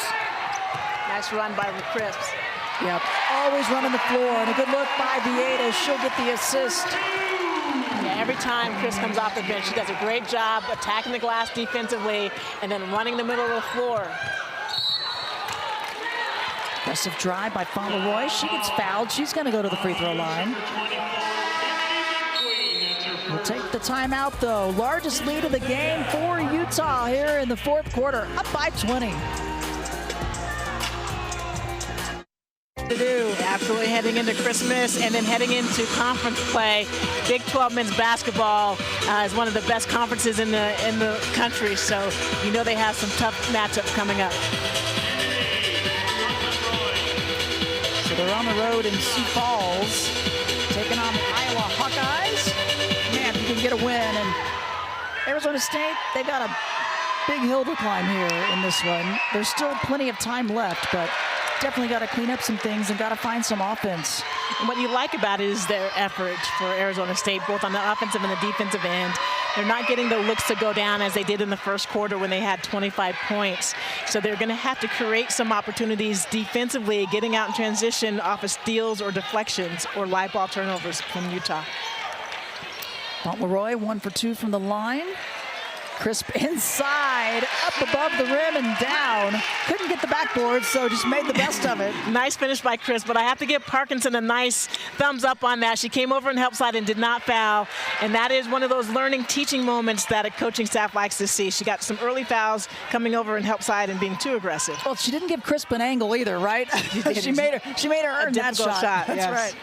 Speaker 2: Nice run by the Crisps.
Speaker 1: Yep, always running the floor, and a good look by Vieta. She'll get the assist.
Speaker 2: Yeah, every time Chris comes off the bench, she does a great job attacking the glass defensively and then running the middle of the floor.
Speaker 1: Aggressive drive by Fauntleroy. She gets fouled. She's going to go to the free throw line. We'll take the timeout, though. Largest lead of the game for Utah here in the 4th quarter, up by 20.
Speaker 2: To do, absolutely heading into Christmas and then heading into conference play. Big 12 men's basketball is one of the best conferences in the country, so you know they have some tough matchups coming up.
Speaker 1: So they're on the road in Sioux Falls, taking on the Iowa Hawkeyes. Man, you can get a win, and Arizona State, they've got a big hill to climb here in this one. There's still plenty of time left, but definitely got to clean up some things and got to find some offense.
Speaker 2: And what you like about it is their effort for Arizona State, both on the offensive and the defensive end. They're not getting the looks to go down as they did in the first quarter when they had 25 points. So they're going to have to create some opportunities defensively, getting out in transition off of steals or deflections or live ball turnovers from Utah.
Speaker 1: Fauntleroy 1 for 2 from the line. Crisp inside, up above the rim and down. Couldn't get the backboard, so just made the best of it.
Speaker 2: Nice finish by Crisp, but I have to give Parkinson a nice thumbs up on that. She came over and helped side and did not foul, and that is one of those learning, teaching moments that a coaching staff likes to see. She got some early fouls coming over and help side and being too aggressive.
Speaker 1: Well, she didn't give Crisp an angle either, right? she made her earn that shot. That's
Speaker 2: yes.
Speaker 1: right.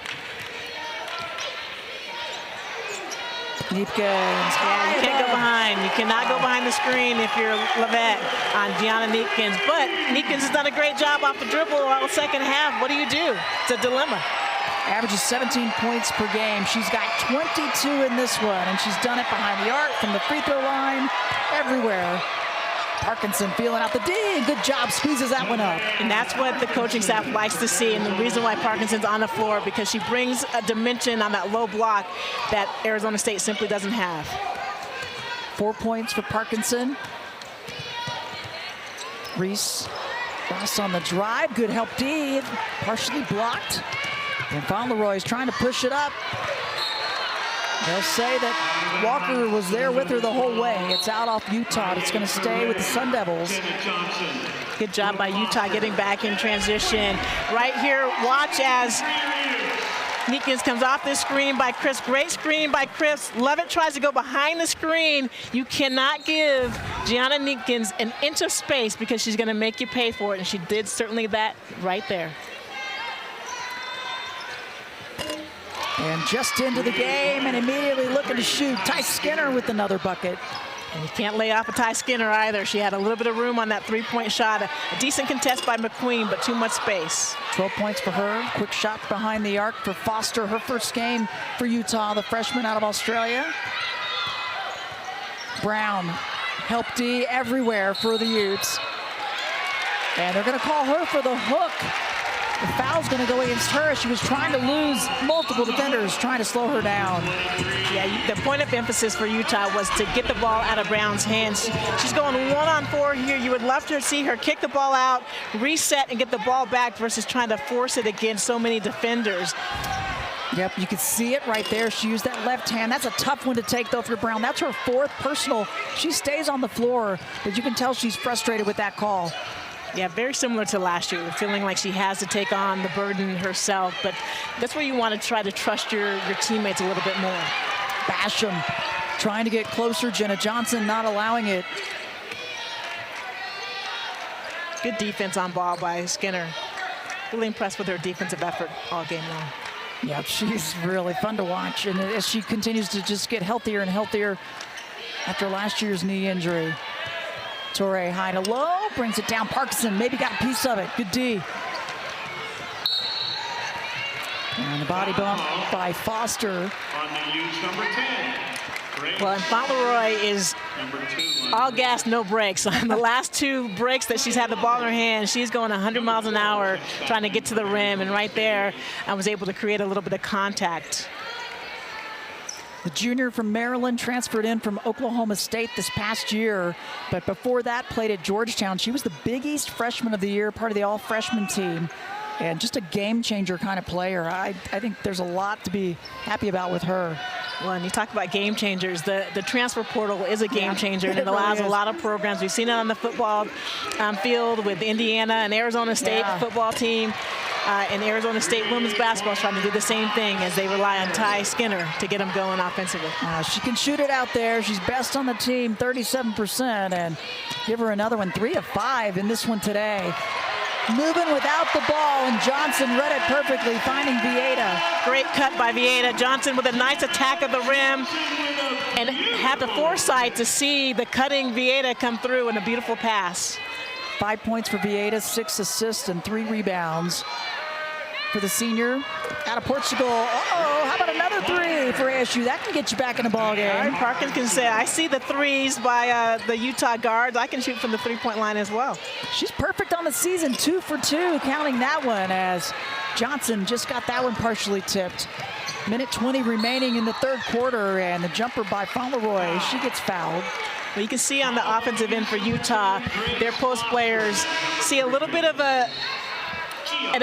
Speaker 1: Neepkins.
Speaker 2: Yeah, you can't go behind. You cannot go behind the screen if you're Levette on Gianna Neepkins. But Neepkins has done a great job off the dribble all second half. What do you do? It's a dilemma.
Speaker 1: Averages 17 points per game. She's got 22 in this one, and she's done it behind the arc, from the free throw line, everywhere. Parkinson feeling out the D. Good job, squeezes that one up.
Speaker 2: And that's what the coaching staff likes to see, and the reason why Parkinson's on the floor, because she brings a dimension on that low block that Arizona State simply doesn't have.
Speaker 1: 4 points for Parkinson. Reese Ross on the drive. Good help D. Partially blocked. And Fauntleroy's trying to push it up. They'll say that Walker was there with her the whole way. It's out off Utah. It's going to stay with the Sun Devils.
Speaker 2: Good job by Utah getting back in transition. Right here, watch as Neepkins comes off this screen by Chris. Great screen by Chris. Levitt tries to go behind the screen. You cannot give Gianna Neepkins an inch of space because she's going to make you pay for it, and she did certainly that right there.
Speaker 1: And just into the game and immediately looking to shoot. Ty Skinner with another bucket.
Speaker 2: And you can't lay off of Ty Skinner either. She had a little bit of room on that three-point shot. A decent contest by McQueen, but too much space.
Speaker 1: 12 points for her. Quick shot behind the arc for Foster. Her first game for Utah, the freshman out of Australia. Brown, help D everywhere for the Utes. And they're going to call her for the hook. The foul's going to go against her as she was trying to lose multiple defenders, trying to slow her down.
Speaker 2: Yeah, the point of emphasis for Utah was to get the ball out of Brown's hands. She's going 1-on-4 here. You would love to see her kick the ball out, reset, and get the ball back versus trying to force it against so many defenders.
Speaker 1: Yep, you can see it right there. She used that left hand. That's a tough one to take, though, for Brown. That's her fourth personal. She stays on the floor, but you can tell she's frustrated with that call.
Speaker 2: Yeah, very similar to last year, feeling like she has to take on the burden herself. But that's where you want to try to trust your teammates a little bit more.
Speaker 1: Basham trying to get closer. Jenna Johnson not allowing it.
Speaker 2: Good defense on ball by Skinner. Really impressed with her defensive effort all game long.
Speaker 1: Yeah, she's really fun to watch. And as she continues to just get healthier and healthier after last year's knee injury. Torre high to low, brings it down. Parkinson maybe got a piece of it. Good D. And the body bump by Foster.
Speaker 4: On the Utes, number 10.
Speaker 2: Well, and Fauntleroy is all gas, no brakes. On the last two breaks that she's had the ball in her hand, she's going 100 miles an hour trying to get to the rim. And right there, I was able to create a little bit of contact.
Speaker 1: The junior from Maryland transferred in from Oklahoma State this past year, but before that played at Georgetown. She was the Big East Freshman of the Year, part of the all-freshman team, and just a game-changer kind of player. I think there's a lot to be happy about with her.
Speaker 2: Well, and you talk about game changers. The transfer portal is a game changer, and it allows a lot of programs. We've seen it on the football field with Indiana and Arizona State football team. And Arizona State women's basketball is trying to do the same thing as they rely on Ty Skinner to get them going offensively.
Speaker 1: She can shoot it out there. She's best on the team, 37%, and give her another one, 3 of 5 in this one today. Moving without the ball, and Johnson read it perfectly, finding Vieta.
Speaker 2: Great cut by Vieta. Johnson with a nice attack of the rim, and had the foresight to see the cutting Vieta come through in a beautiful pass.
Speaker 1: 5 points for Vieta, 6 assists and 3 rebounds. for the senior out of Portugal. Uh-oh, how about another three for ASU? That can get you back in the ball game.
Speaker 2: Parkins can say, I see the threes by the Utah guards. I can shoot from the three-point line as well.
Speaker 1: She's perfect on the season, 2 for 2, counting that one as Johnson just got that one partially tipped. Minute 20 remaining in the third quarter, and the jumper by Fauntleroy, she gets fouled.
Speaker 2: Well, you can see on the offensive end for Utah, their post players see a little bit of an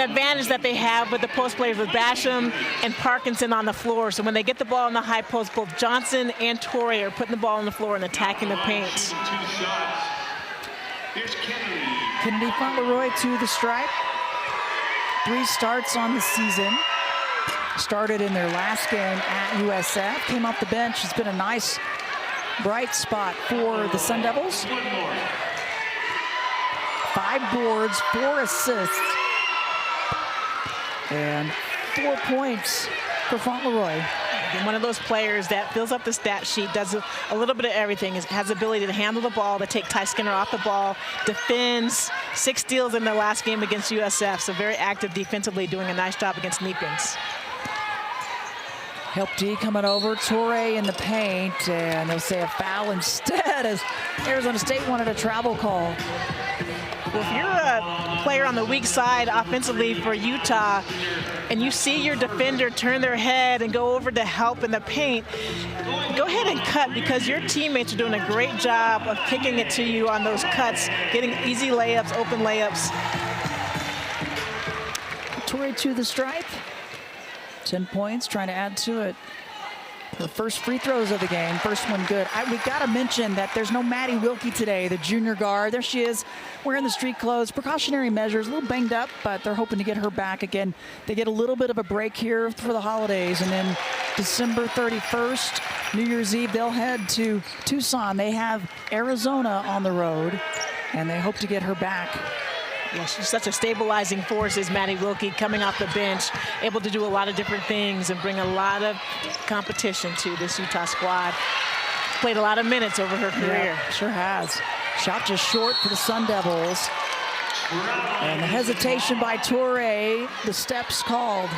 Speaker 2: advantage that they have with the post players with Basham and Parkinson on the floor. So when they get the ball in the high post, both Johnson and Torrey are putting the ball on the floor and attacking the paint.
Speaker 1: Kennedy Fauntleroy to the stripe. 3 starts on the season. Started in their last game at USF. Came off the bench. It's been a nice, bright spot for the Sun Devils. 5 boards, 4 assists, and 4 points for Fauntleroy.
Speaker 2: And one of those players that fills up the stat sheet, does a little bit of everything, has the ability to handle the ball, to take Ty Skinner off the ball, defends, 6 steals in their last game against USF, so very active defensively, doing a nice job against Neepins.
Speaker 1: Help D coming over, Torrey in the paint, and they'll say a foul instead as Arizona State wanted a travel call.
Speaker 2: Well, if you're a player on the weak side offensively for Utah, and you see your defender turn their head and go over to help in the paint, go ahead and cut, because your teammates are doing a great job of kicking it to you on those cuts, getting easy layups, open layups.
Speaker 1: Torrey to the stripe. 10 points, trying to add to it. The first free throws of the game, first one good. We got to mention that there's no Maddie Wilkie today, the junior guard. There she is, wearing the street clothes. Precautionary measures, a little banged up, but they're hoping to get her back again. They get a little bit of a break here for the holidays, and then December 31st, New Year's Eve, they'll head to Tucson. They have Arizona on the road, and they hope to get her back.
Speaker 2: Yeah, she's such a stabilizing force, is Maddie Wilkie, coming off the bench, able to do a lot of different things and bring a lot of competition to this Utah squad. Played a lot of minutes over her career.
Speaker 1: Yeah, sure has. Shot just short for the Sun Devils. And the hesitation by Torrey, the steps called.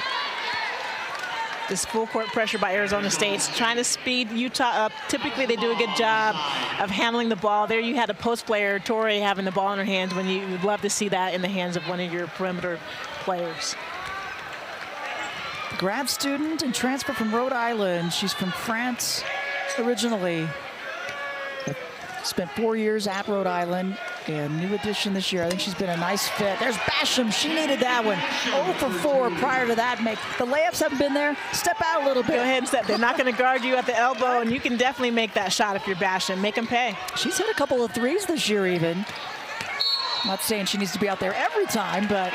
Speaker 2: This full court pressure by Arizona State, trying to speed Utah up. Typically, they do a good job of handling the ball. There you had a post player, Torrey, having the ball in her hands, when you would love to see that in the hands of one of your perimeter players.
Speaker 1: Grad student and transfer from Rhode Island. She's from France originally. Spent 4 years at Rhode Island, and new addition this year. I think she's been a nice fit. There's Basham. She needed that one. 0 for 4 prior to that. The layups haven't been there. Step out a little bit.
Speaker 2: Go ahead and step. They're not going to guard you at the elbow, and you can definitely make that shot if you're Basham. Make them pay.
Speaker 1: She's hit a couple of threes this year even. I'm not saying she needs to be out there every time, but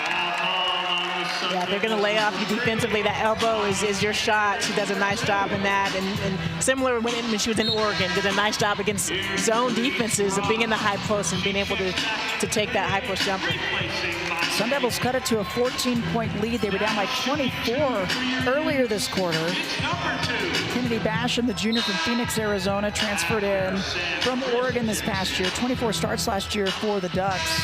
Speaker 2: yeah, they're going to lay off you defensively. That elbow is your shot. She does a nice job in that. And similar when she was in Oregon, did a nice job against zone defenses of being in the high post and being able to take that high post jumper.
Speaker 1: Sun Devils cut it to a 14-point lead. They were down by 24 earlier this quarter. Kennedy Basham, the junior from Phoenix, Arizona, transferred in from Oregon this past year. 24 starts last year for the Ducks.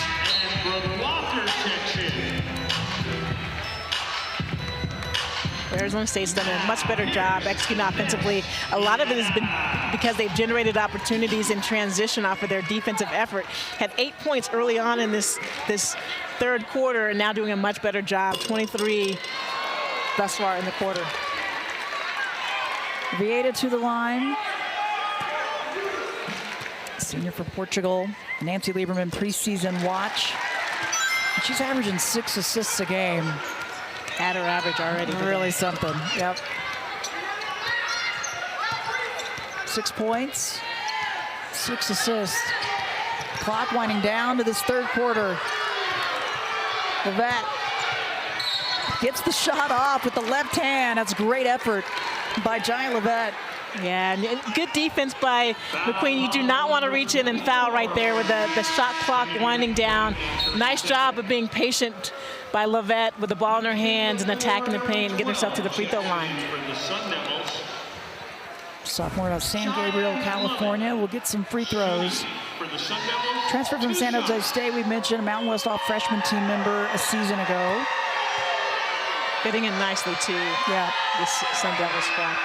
Speaker 2: Arizona State's done a much better job executing offensively. A lot of it has been because they've generated opportunities in transition off of their defensive effort. Had 8 points early on in this third quarter, and now doing a much better job. 23 thus far in the quarter.
Speaker 1: Vieira to the line. Senior for Portugal. Nancy Lieberman preseason watch. She's averaging 6 assists a game.
Speaker 2: At her average already.
Speaker 1: Really something, yep. 6 points, 6 assists. Clock winding down to this third quarter. Levet gets the shot off with the left hand. That's great effort by Giant Levet.
Speaker 2: Yeah, and good defense by McQueen. You do not want to reach in and foul right there with the shot clock winding down. Nice job of being patient by Levet with the ball in her hands and attacking the paint and getting herself to the free throw line.
Speaker 1: Sophomore out of San Gabriel, California, will get some free throws. Transfer from San Jose State, we mentioned, a Mountain West All freshman team member a season ago.
Speaker 2: Fitting in nicely, too.
Speaker 1: Yeah.
Speaker 2: This Sun Devil squad.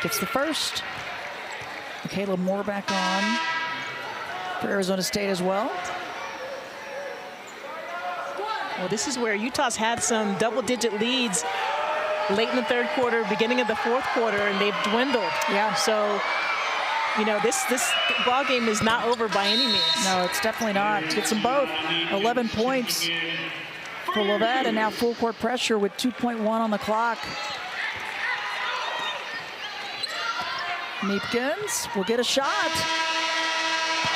Speaker 1: Gets the first. Michaela Moore back on for Arizona State as well.
Speaker 2: Well, this is where Utah's had some double-digit leads late in the third quarter, beginning of the fourth quarter, and they've dwindled.
Speaker 1: Yeah.
Speaker 2: So, you know, this ball game is not over by any means.
Speaker 1: No, it's definitely not. Gets them both. 11 points for Lovett, and now full court pressure with 2.1 on the clock. Neepkins will get a shot.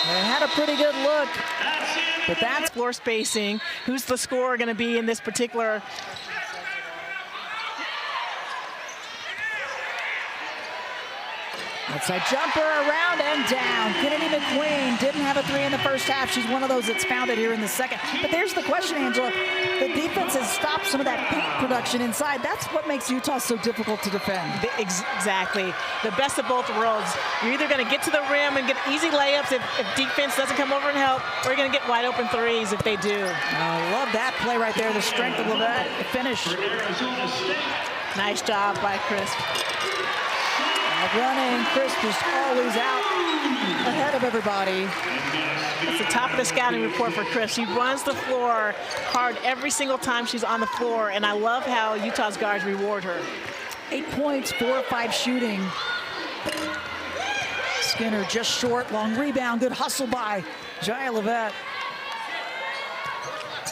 Speaker 1: They had a pretty good look, but that's
Speaker 2: Floor spacing. Who's the scorer going to be in this particular?
Speaker 1: outside jumper, around and down. Kennedy McQueen didn't have a three in the first half. She's one of those that's found it here in the second. But there's the question, Angela. The defense has stopped some of that paint production inside. That's what makes Utah so difficult to defend.
Speaker 2: Exactly. The best of both worlds. You're either going to get to the rim and get easy layups if defense doesn't come over and help, or you're going to get wide open threes if they do.
Speaker 1: I love that play right there. The strength of Lovett. The finish.
Speaker 2: Nice job by Chris.
Speaker 1: Running, Chris just always out ahead of everybody.
Speaker 2: It's the top of the scouting report for Chris. She runs the floor hard every single time she's on the floor, and I love how Utah's guards reward her.
Speaker 1: 8 points, 4 of 5 shooting. Skinner just short, long rebound, good hustle by Jaya Lovett.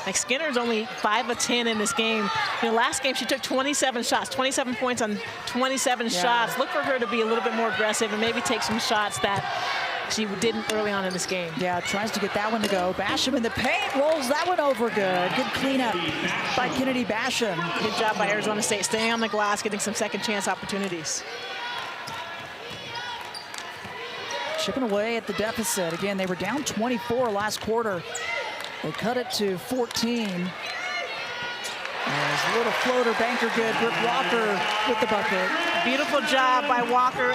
Speaker 2: Like Skinner's only 5 of 10 in this game. You know, last game she took 27 shots, 27 points on 27 shots. Look for her to be a little bit more aggressive and maybe take some shots that she didn't early on in this game.
Speaker 1: Yeah, tries to get that one to go. Basham in the paint, rolls that one over good. Good cleanup by Kennedy Basham.
Speaker 2: Good job by Arizona State, staying on the glass, getting some second chance opportunities.
Speaker 1: Chipping away at the deficit. Again, they were down 24 last quarter. They cut it to 14. There's a little floater, banker good. Brooke Walker with the bucket.
Speaker 2: Beautiful job by Walker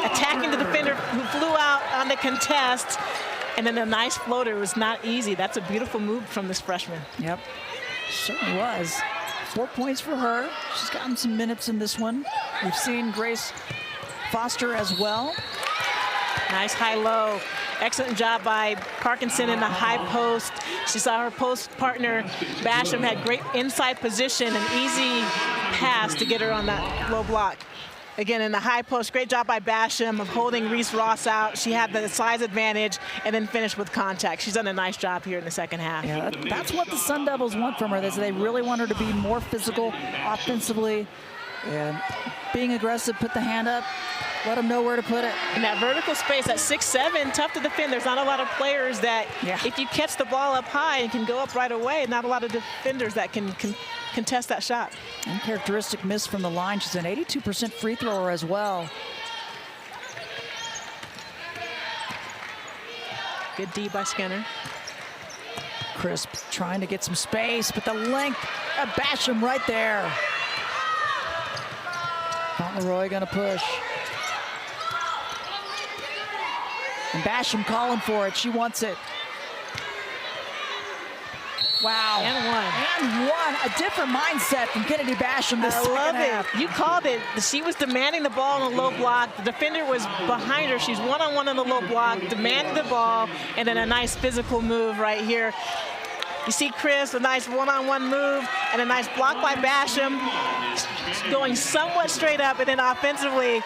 Speaker 2: attacking the defender who flew out on the contest. And then a nice floater. It was not easy. That's a beautiful move from this freshman.
Speaker 1: Yep, certainly was. 4 points for her. She's gotten some minutes in this one. We've seen Grace Foster as well.
Speaker 2: Nice high-low. Excellent job by Parkinson in the high post. She saw her post partner, Basham, had great inside position, an easy pass to get her on that low block. Again, in the high post, great job by Basham of holding Reese Ross out. She had the size advantage and then finished with contact. She's done a nice job here in the second half.
Speaker 1: Yeah, that's what the Sun Devils want from her. They really want her to be more physical offensively and being aggressive, put the hand up, let them know where to put it.
Speaker 2: In that vertical space at 6'7", tough to defend. There's not a lot of players that, if you catch the ball up high and can go up right away, not a lot of defenders that can contest that shot.
Speaker 1: Uncharacteristic miss from the line. She's an 82% free thrower as well.
Speaker 2: Good D by Skinner.
Speaker 1: Crisp trying to get some space, but the length of Basham right there. Fauntleroy gonna push. And Basham calling for it. She wants it. Wow.
Speaker 2: And one.
Speaker 1: A different mindset from Kennedy Basham this second half.
Speaker 2: You called it. She was demanding the ball on the low block. The defender was behind her. She's one-on-one on the low block, demanding the ball, and then a nice physical move right here. You see Chris, a nice one-on-one move, and a nice block by Basham, going somewhat straight up, and then offensively,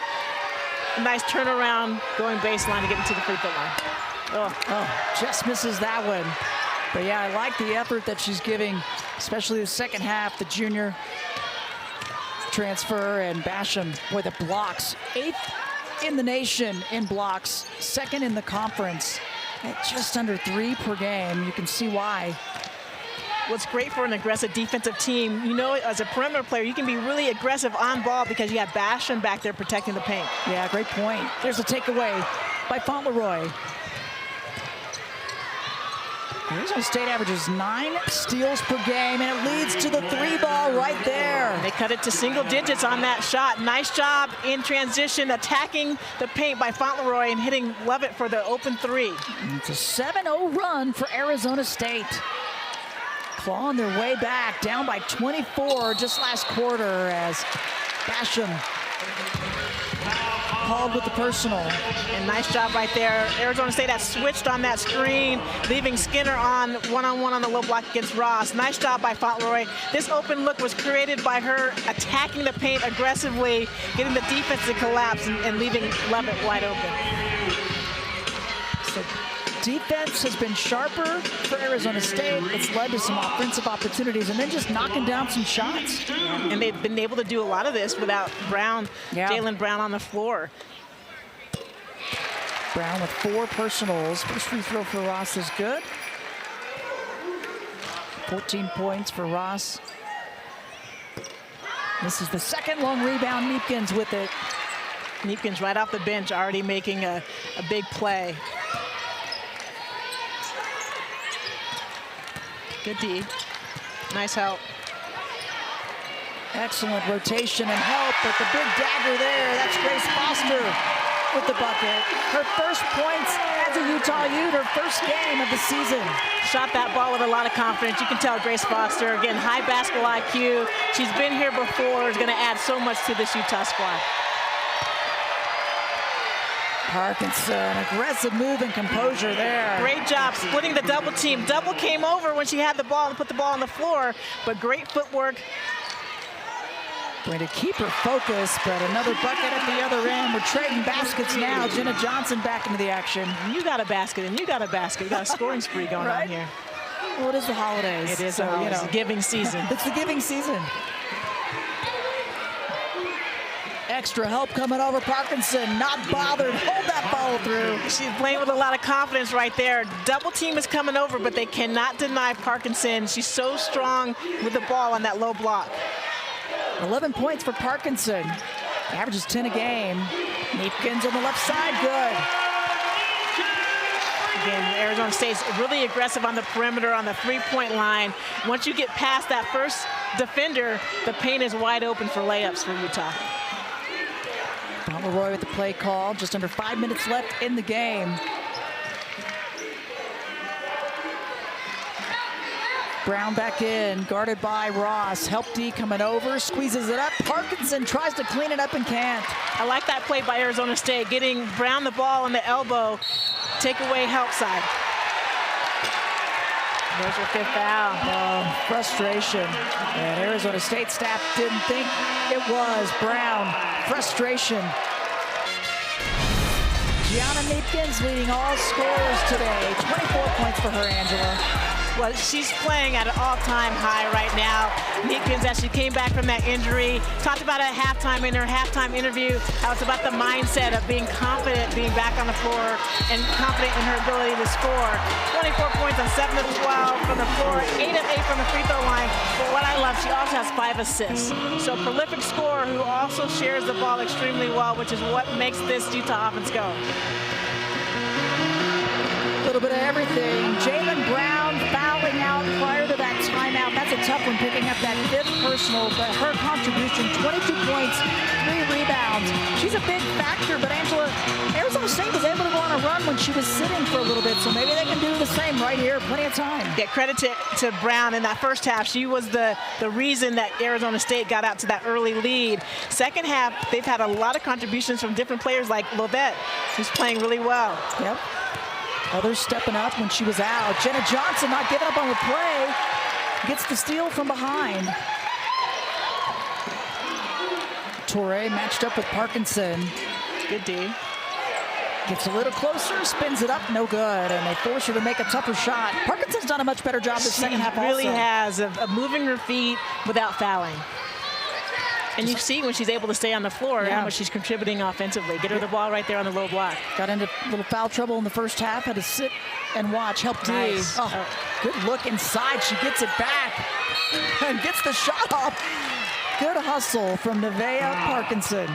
Speaker 2: a nice turnaround, going baseline to get into the free throw line.
Speaker 1: Just misses that one. But yeah, I like the effort that she's giving, especially the second half, the junior transfer, and Basham, boy, the blocks. 8th in the nation in blocks, 2nd in the conference. At just under 3 per game. You can see why.
Speaker 2: What's great for an aggressive defensive team, you know, as a perimeter player, you can be really aggressive on ball because you have Basham back there protecting the paint.
Speaker 1: Yeah, great point. There's a takeaway by Fauntleroy. Arizona State averages 9 steals per game, and it leads to the 3-ball right there.
Speaker 2: They cut it to single digits on that shot. Nice job in transition, attacking the paint by Fauntleroy and hitting Lovett for the open 3.
Speaker 1: And it's a 7-0 run for Arizona State. clawing their way back, down by 24 just last quarter as Basham called with the personal.
Speaker 2: And nice job right there. Arizona State has switched on that screen, leaving Skinner on one-on-one on the low block against Ross. Nice job by Fauntleroy. This open look was created by her attacking the paint aggressively, getting the defense to collapse and leaving Levitt wide open.
Speaker 1: So defense has been sharper for Arizona State. It's led to some offensive opportunities and then just knocking down some shots.
Speaker 2: And they've been able to do a lot of this without Brown, Jalen Brown on the floor.
Speaker 1: Brown with 4 personals. First free throw for Ross is good. 14 points for Ross. This is the second long rebound. Neepkins with it.
Speaker 2: Neepkins right off the bench already making a big play. Good D. Nice help.
Speaker 1: Excellent rotation and help, but the big dagger there, that's Grace Foster with the bucket. Her first points as a Utah Ute, her first game of the season.
Speaker 2: Shot that ball with a lot of confidence. You can tell Grace Foster, again, high basketball IQ. She's been here before, is gonna add so much to this Utah squad.
Speaker 1: Parkinson, aggressive move and composure there.
Speaker 2: Great job splitting the double team. Double came over when she had the ball and put the ball on the floor, but great footwork.
Speaker 1: Going to keep her focused, but another bucket at the other end. We're trading baskets now. Jenna Johnson back into the action.
Speaker 2: You got a basket and you got a basket. You got a scoring spree going on here.
Speaker 1: Well, it is the holidays.
Speaker 2: It is the giving season.
Speaker 1: It's the giving season. Extra help coming over Parkinson, not bothered, hold that follow through.
Speaker 2: She's playing with a lot of confidence right there. Double team is coming over, but they cannot deny Parkinson. She's so strong with the ball on that low block.
Speaker 1: 11 points for Parkinson. Averages 10 a game. Neepkins on the left side, good.
Speaker 2: Again, Arizona State's really aggressive on the perimeter on the three-point line. Once you get past that first defender, the paint is wide open for layups for Utah.
Speaker 1: Fauntleroy with the play call. Just under 5 minutes left in the game. Brown back in, guarded by Ross. Help D coming over, squeezes it up. Parkinson tries to clean it up and can't.
Speaker 2: I like that play by Arizona State, getting Brown the ball on the elbow, take away help side. There's her 5th foul.
Speaker 1: Frustration. And Arizona State staff didn't think it was. Brown, frustration. Gianna Neepkins leading all scorers today. 24 points for her, Angela.
Speaker 2: Well, she's playing at an all-time high right now. Neepkins, as she came back from that injury, talked about it at halftime in her halftime interview, how it's about the mindset of being confident, being back on the floor, and confident in her ability to score. 24 points on 7 of 12 from the floor, 8 of 8 from the free throw line. But what I love, she also has 5 assists. So a prolific scorer who also shares the ball extremely well, which is what makes this Utah offense go.
Speaker 1: A little bit of everything. Jalen Brown fouling out prior to that timeout. That's a tough one, picking up that 5th personal, but her contribution, 22 points, 3 rebounds. She's a big factor, but Angela, Arizona State was able to go on a run when she was sitting for a little bit, so maybe they can do the same right here. Plenty of time.
Speaker 2: Get credit to Brown in that first half. She was the reason that Arizona State got out to that early lead. Second half, they've had a lot of contributions from different players like Lovett, who's playing really well.
Speaker 1: Yep. Others stepping up when she was out. Jenna Johnson not giving up on the play. Gets the steal from behind. Torrey matched up with Parkinson.
Speaker 2: Good D.
Speaker 1: Gets a little closer, spins it up, no good, and they force her to make a tougher shot. Parkinson's done a much better job the second half also.
Speaker 2: She really has of moving her feet without fouling. And you see when she's able to stay on the floor how much she's contributing offensively. Get her the ball right there on the low block.
Speaker 1: Got into a little foul trouble in the first half. Had to sit and watch. Help D.
Speaker 2: Nice.
Speaker 1: Oh, good look inside. She gets it back and gets the shot off. Good hustle from Nevaeh Parkinson.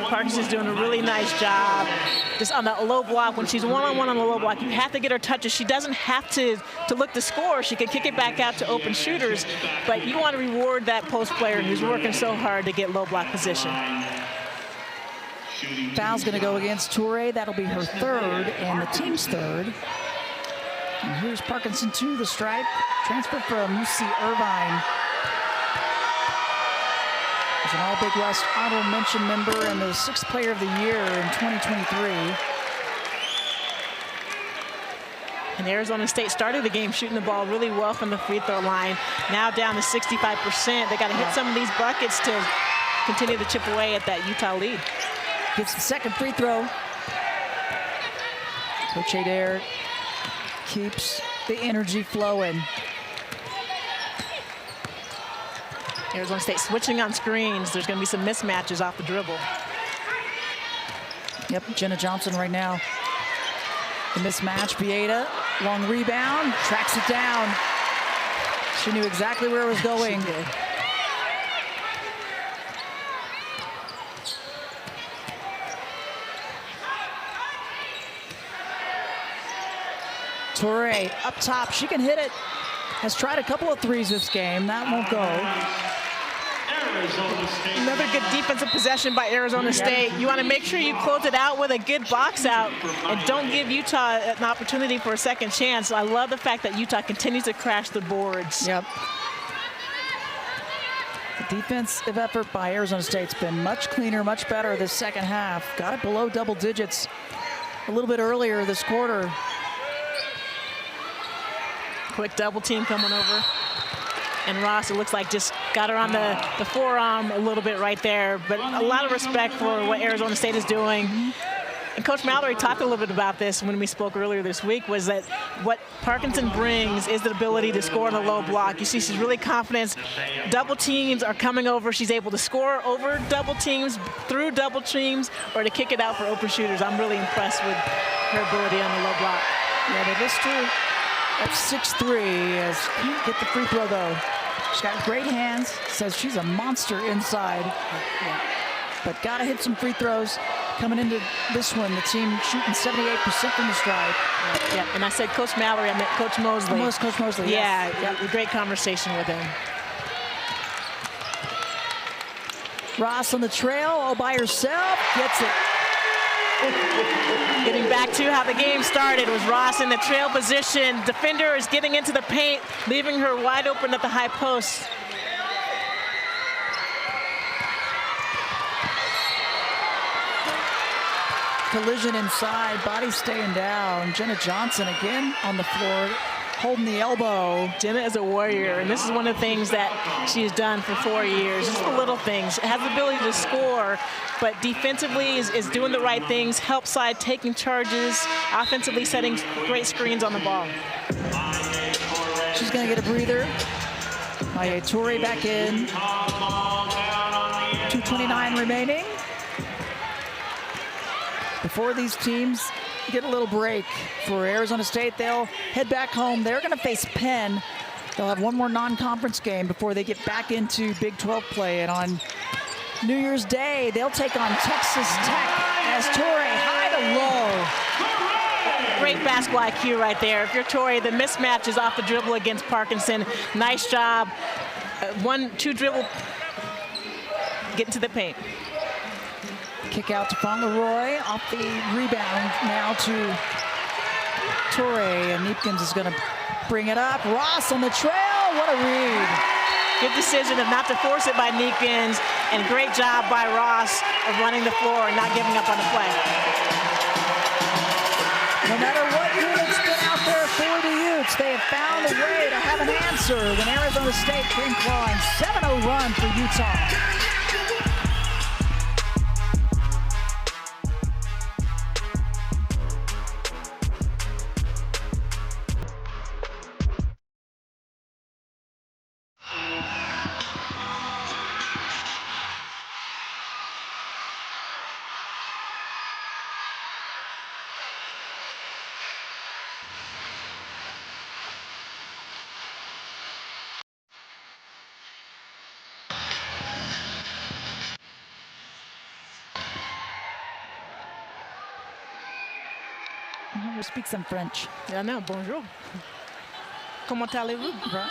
Speaker 2: Parkinson's doing a really nice job just on the low block. When she's one-on-one on the low block, you have to get her touches. She doesn't have to look to score. She can kick it back out to open shooters, but you want to reward that post player who's working so hard to get low block position.
Speaker 1: Foul's going to go against Toure. That'll be her 3rd and the team's 3rd. And here's Parkinson to the stripe. Transfer from UC Irvine. He's an All Big West honorable mention member and the 6th player of the year in 2023.
Speaker 2: And Arizona State started the game shooting the ball really well from the free throw line. Now down to 65%. They got to hit some of these buckets to continue to chip away at that Utah lead.
Speaker 1: Gets the second free throw. Coach Adair keeps the energy flowing.
Speaker 2: Arizona State switching on screens. There's going to be some mismatches off the dribble.
Speaker 1: Yep, Jenna Johnson right now. The mismatch, Bieda, long rebound, tracks it down. She knew exactly where it was going.
Speaker 2: She did.
Speaker 1: Torre up top, she can hit it. Has tried a couple of threes this game, that won't go.
Speaker 2: Another good defensive possession by Arizona State. You want to make sure you close it out with a good box out and don't give Utah an opportunity for a second chance. I love the fact that Utah continues to crash the boards.
Speaker 1: Yep. The defensive effort by Arizona State's been much cleaner, much better this second half. Got it below double digits a little bit earlier this quarter.
Speaker 2: Quick double team coming over. And Ross, it looks like, just got her on the forearm a little bit right there. But a lot of respect for what Arizona State is doing. And Coach Mallory talked a little bit about this when we spoke earlier this week, was that what Parkinson brings is the ability to score in the low block. You see she's really confident. Double teams are coming over. She's able to score over double teams, through double teams, or to kick it out for open shooters. I'm really impressed with her ability on the low block.
Speaker 1: Yeah, they missed her at 6'3", as can't get the free throw though. She's got great hands, says she's a monster inside. Yeah. But gotta hit some free throws. Coming into this one, the team shooting 78% from the stripe.
Speaker 2: Yeah, and I said Coach Mallory, I meant Coach Mosley.
Speaker 1: Coach Mosley,
Speaker 2: yeah,
Speaker 1: yes.
Speaker 2: Yeah, great conversation with him.
Speaker 1: Ross on the trail, all by herself, gets it.
Speaker 2: Getting back to how the game started, was Ross in the trail position. Defender is getting into the paint, leaving her wide open at the high post.
Speaker 1: Collision inside, body staying down. Jenna Johnson again on the floor, holding the elbow.
Speaker 2: Jenna is a warrior, and this is one of the things that she's done for 4 years. Just the little things. Has the ability to score, but defensively is doing the right things, help side, taking charges, offensively setting great screens on the ball.
Speaker 1: She's gonna get a breather. Maya Torre back in. 2:29 remaining. Before these teams get a little break for Arizona State, they'll head back home. They're gonna face Penn. They'll have one more non-conference game before they get back into Big 12 play. And on New Year's Day, they'll take on Texas Tech as Torre high to low.
Speaker 2: Great basketball IQ right there. If you're Torre, the mismatch is off the dribble against Parkinson. Nice job. 1-2 dribble, get into the paint.
Speaker 1: Kick out to Fauntleroy, off the rebound now to Torre, and Neepkins is gonna bring it up. Ross on the trail, what a read.
Speaker 2: Good decision of not to force it by Neepkins, and great job by Ross of running the floor and not giving up on the play.
Speaker 1: No matter what unit's been out there for the Utes, they have found a way to have an answer when Arizona State came clawing. 7-0 run for Utah. We speak some French.
Speaker 2: Yeah, no, bonjour. Comment allez-vous?
Speaker 1: Right?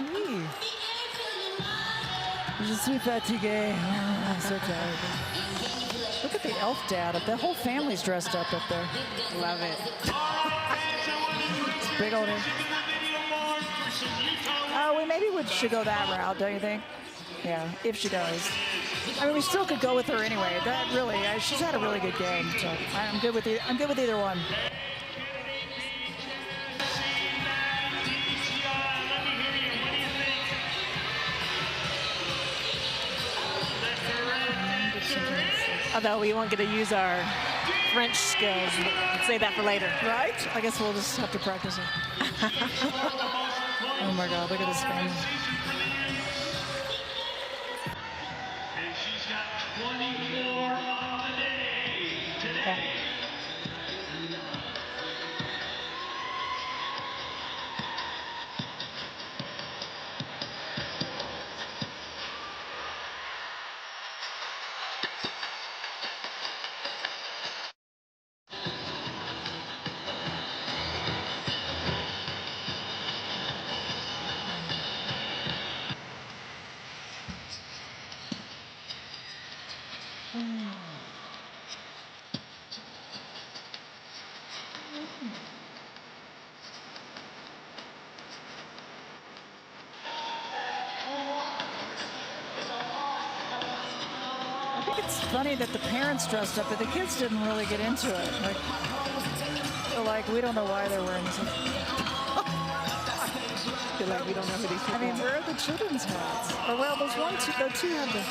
Speaker 1: Oui. Je suis fatigué. Oh, I'm so tired. Look at the elf dad. The whole family's dressed up there.
Speaker 2: Love it.
Speaker 1: It's big old hit. Oh, we maybe should go that route, don't you think? Yeah, if she does. I mean, we still could go with her anyway. That really, she's had a really good game. So I'm good with I'm good with either one.
Speaker 2: Although we won't get to use our French skills. Let's save that for later.
Speaker 1: Right? I guess we'll just have to practice it. Oh my God, look at this game.
Speaker 4: And she's got 24 on the day today.
Speaker 1: It's funny that the parents dressed up, but the kids didn't really get into it. Like, they're like, we don't know why they're wearing this.
Speaker 2: Feel like we don't know who these people
Speaker 1: I mean,
Speaker 2: are.
Speaker 1: where are the children's hats? Or well, there's one, two, the two have the.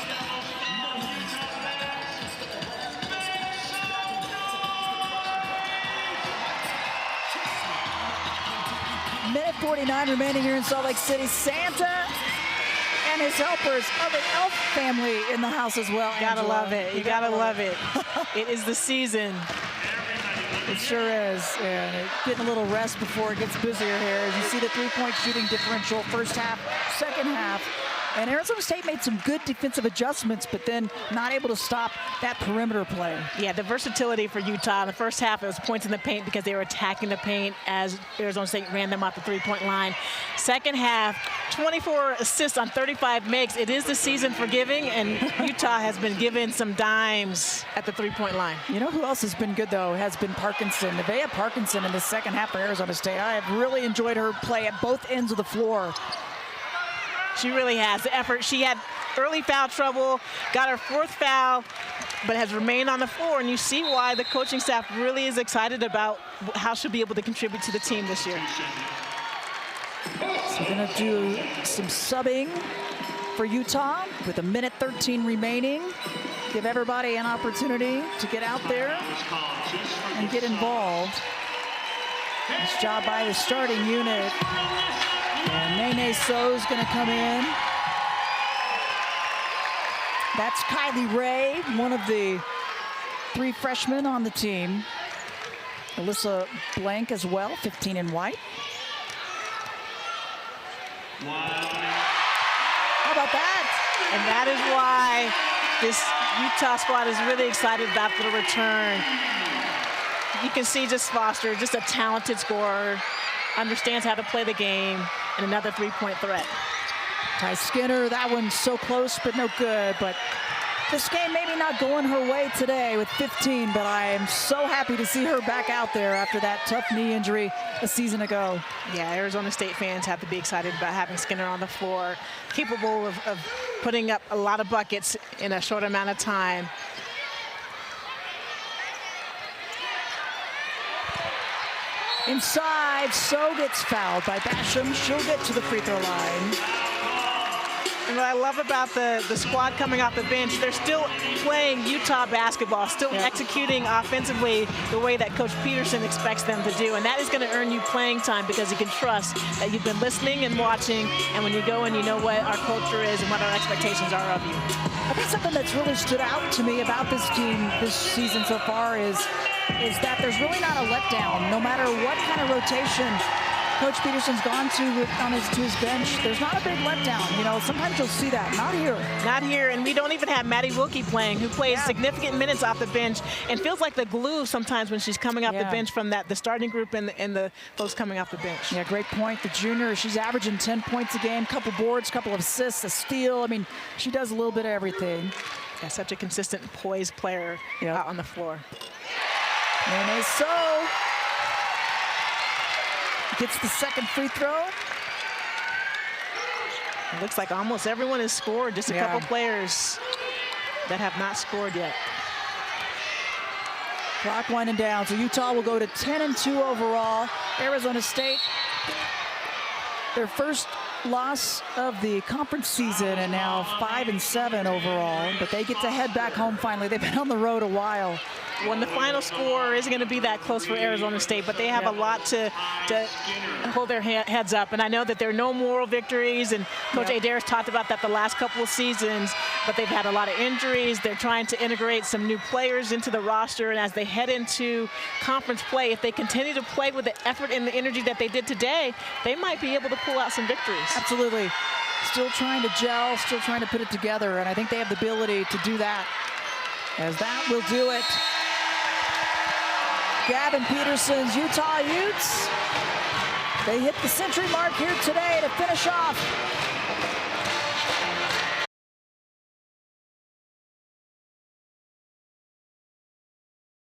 Speaker 1: Minute 49 remaining here in Salt Lake City. Santa and his helpers of the elf family in the house as well.
Speaker 2: Gotta
Speaker 1: Angela.
Speaker 2: love it. You gotta love it. It is the season.
Speaker 1: It sure is. And getting a little rest before it gets busier here. As you see the three-point shooting differential, first half, second half. And Arizona State made some good defensive adjustments, but then not able to stop that perimeter play.
Speaker 2: Yeah, the versatility for Utah. In the first half, it was points in the paint because they were attacking the paint as Arizona State ran them off the three-point line. Second half, 24 assists on 35 makes. It is the season for giving, and Utah has been given some dimes at the three-point line.
Speaker 1: You know who else has been good, though, has been Parkinson. Nevaeh Parkinson in the second half for Arizona State. I have really enjoyed her play at both ends of the floor.
Speaker 2: She really has. The effort. She had early foul trouble, got her fourth foul, but has remained on the floor. And you see why the coaching staff really is excited about how she'll be able to contribute to the team this year.
Speaker 1: So we're going to do some subbing for Utah with 1:13 remaining. Give everybody an opportunity to get out there and get involved. Nice job by the starting unit. And Nene So's going to come in. That's Kylie Ray, one of the 3 freshmen on the team. Alyssa Blank as well, 15 in white. How about that?
Speaker 2: And that is why this Utah squad is really excited about the return. You can see just Foster, just a talented scorer, understands how to play the game, and another three-point threat.
Speaker 1: Ty Skinner, that one's so close, but no good. But this game maybe not going her way today with 15, but I am so happy to see her back out there after that tough knee injury a season ago.
Speaker 2: Yeah, Arizona State fans have to be excited about having Skinner on the floor, capable of putting up a lot of buckets in a short amount of time.
Speaker 1: Inside, So gets fouled by Basham. She'll get to the free throw line.
Speaker 2: And what I love about the squad coming off the bench, they're still playing Utah basketball, still executing offensively the way that Coach Peterson expects them to do. And that is going to earn you playing time because you can trust that you've been listening and watching. And when you go in, you know what our culture is and what our expectations are of you.
Speaker 1: I think something that's really stood out to me about this team this season so far is that there's really not a letdown. No matter what kind of rotation Coach Peterson's gone to his bench, there's not a big letdown. You know, sometimes you'll see that. Not here.
Speaker 2: Not here, and we don't even have Maddie Wilkie playing, who plays significant minutes off the bench and feels like the glue sometimes when she's coming off the bench from the starting group and the folks coming off the bench.
Speaker 1: Yeah, great point. The junior, she's averaging 10 points a game, couple boards, couple of assists, a steal. I mean, she does a little bit of everything.
Speaker 2: Yeah, such a consistent, poised player out on the floor.
Speaker 1: Nene So. gets the second free throw.
Speaker 2: It looks like almost everyone has scored. Just a couple players that have not scored yet.
Speaker 1: Clock winding down, so Utah will go to 10-2 overall. Arizona State, their first loss of the conference season, and now 5-7 overall, but they get to head back home finally. They've been on the road a while.
Speaker 2: When the final score isn't going to be that close for Arizona State, but they have a lot to hold their heads up. And I know that there are no moral victories, and Coach Adair's talked about that the last couple of seasons, but they've had a lot of injuries. They're trying to integrate some new players into the roster, and as they head into conference play, if they continue to play with the effort and the energy that they did today, they might be able to pull out some victories.
Speaker 1: Absolutely. Still trying to gel, still trying to put it together, and I think they have the ability to do that, as that will do it. Gavin Peterson's Utah Utes, they hit the century mark here today to finish off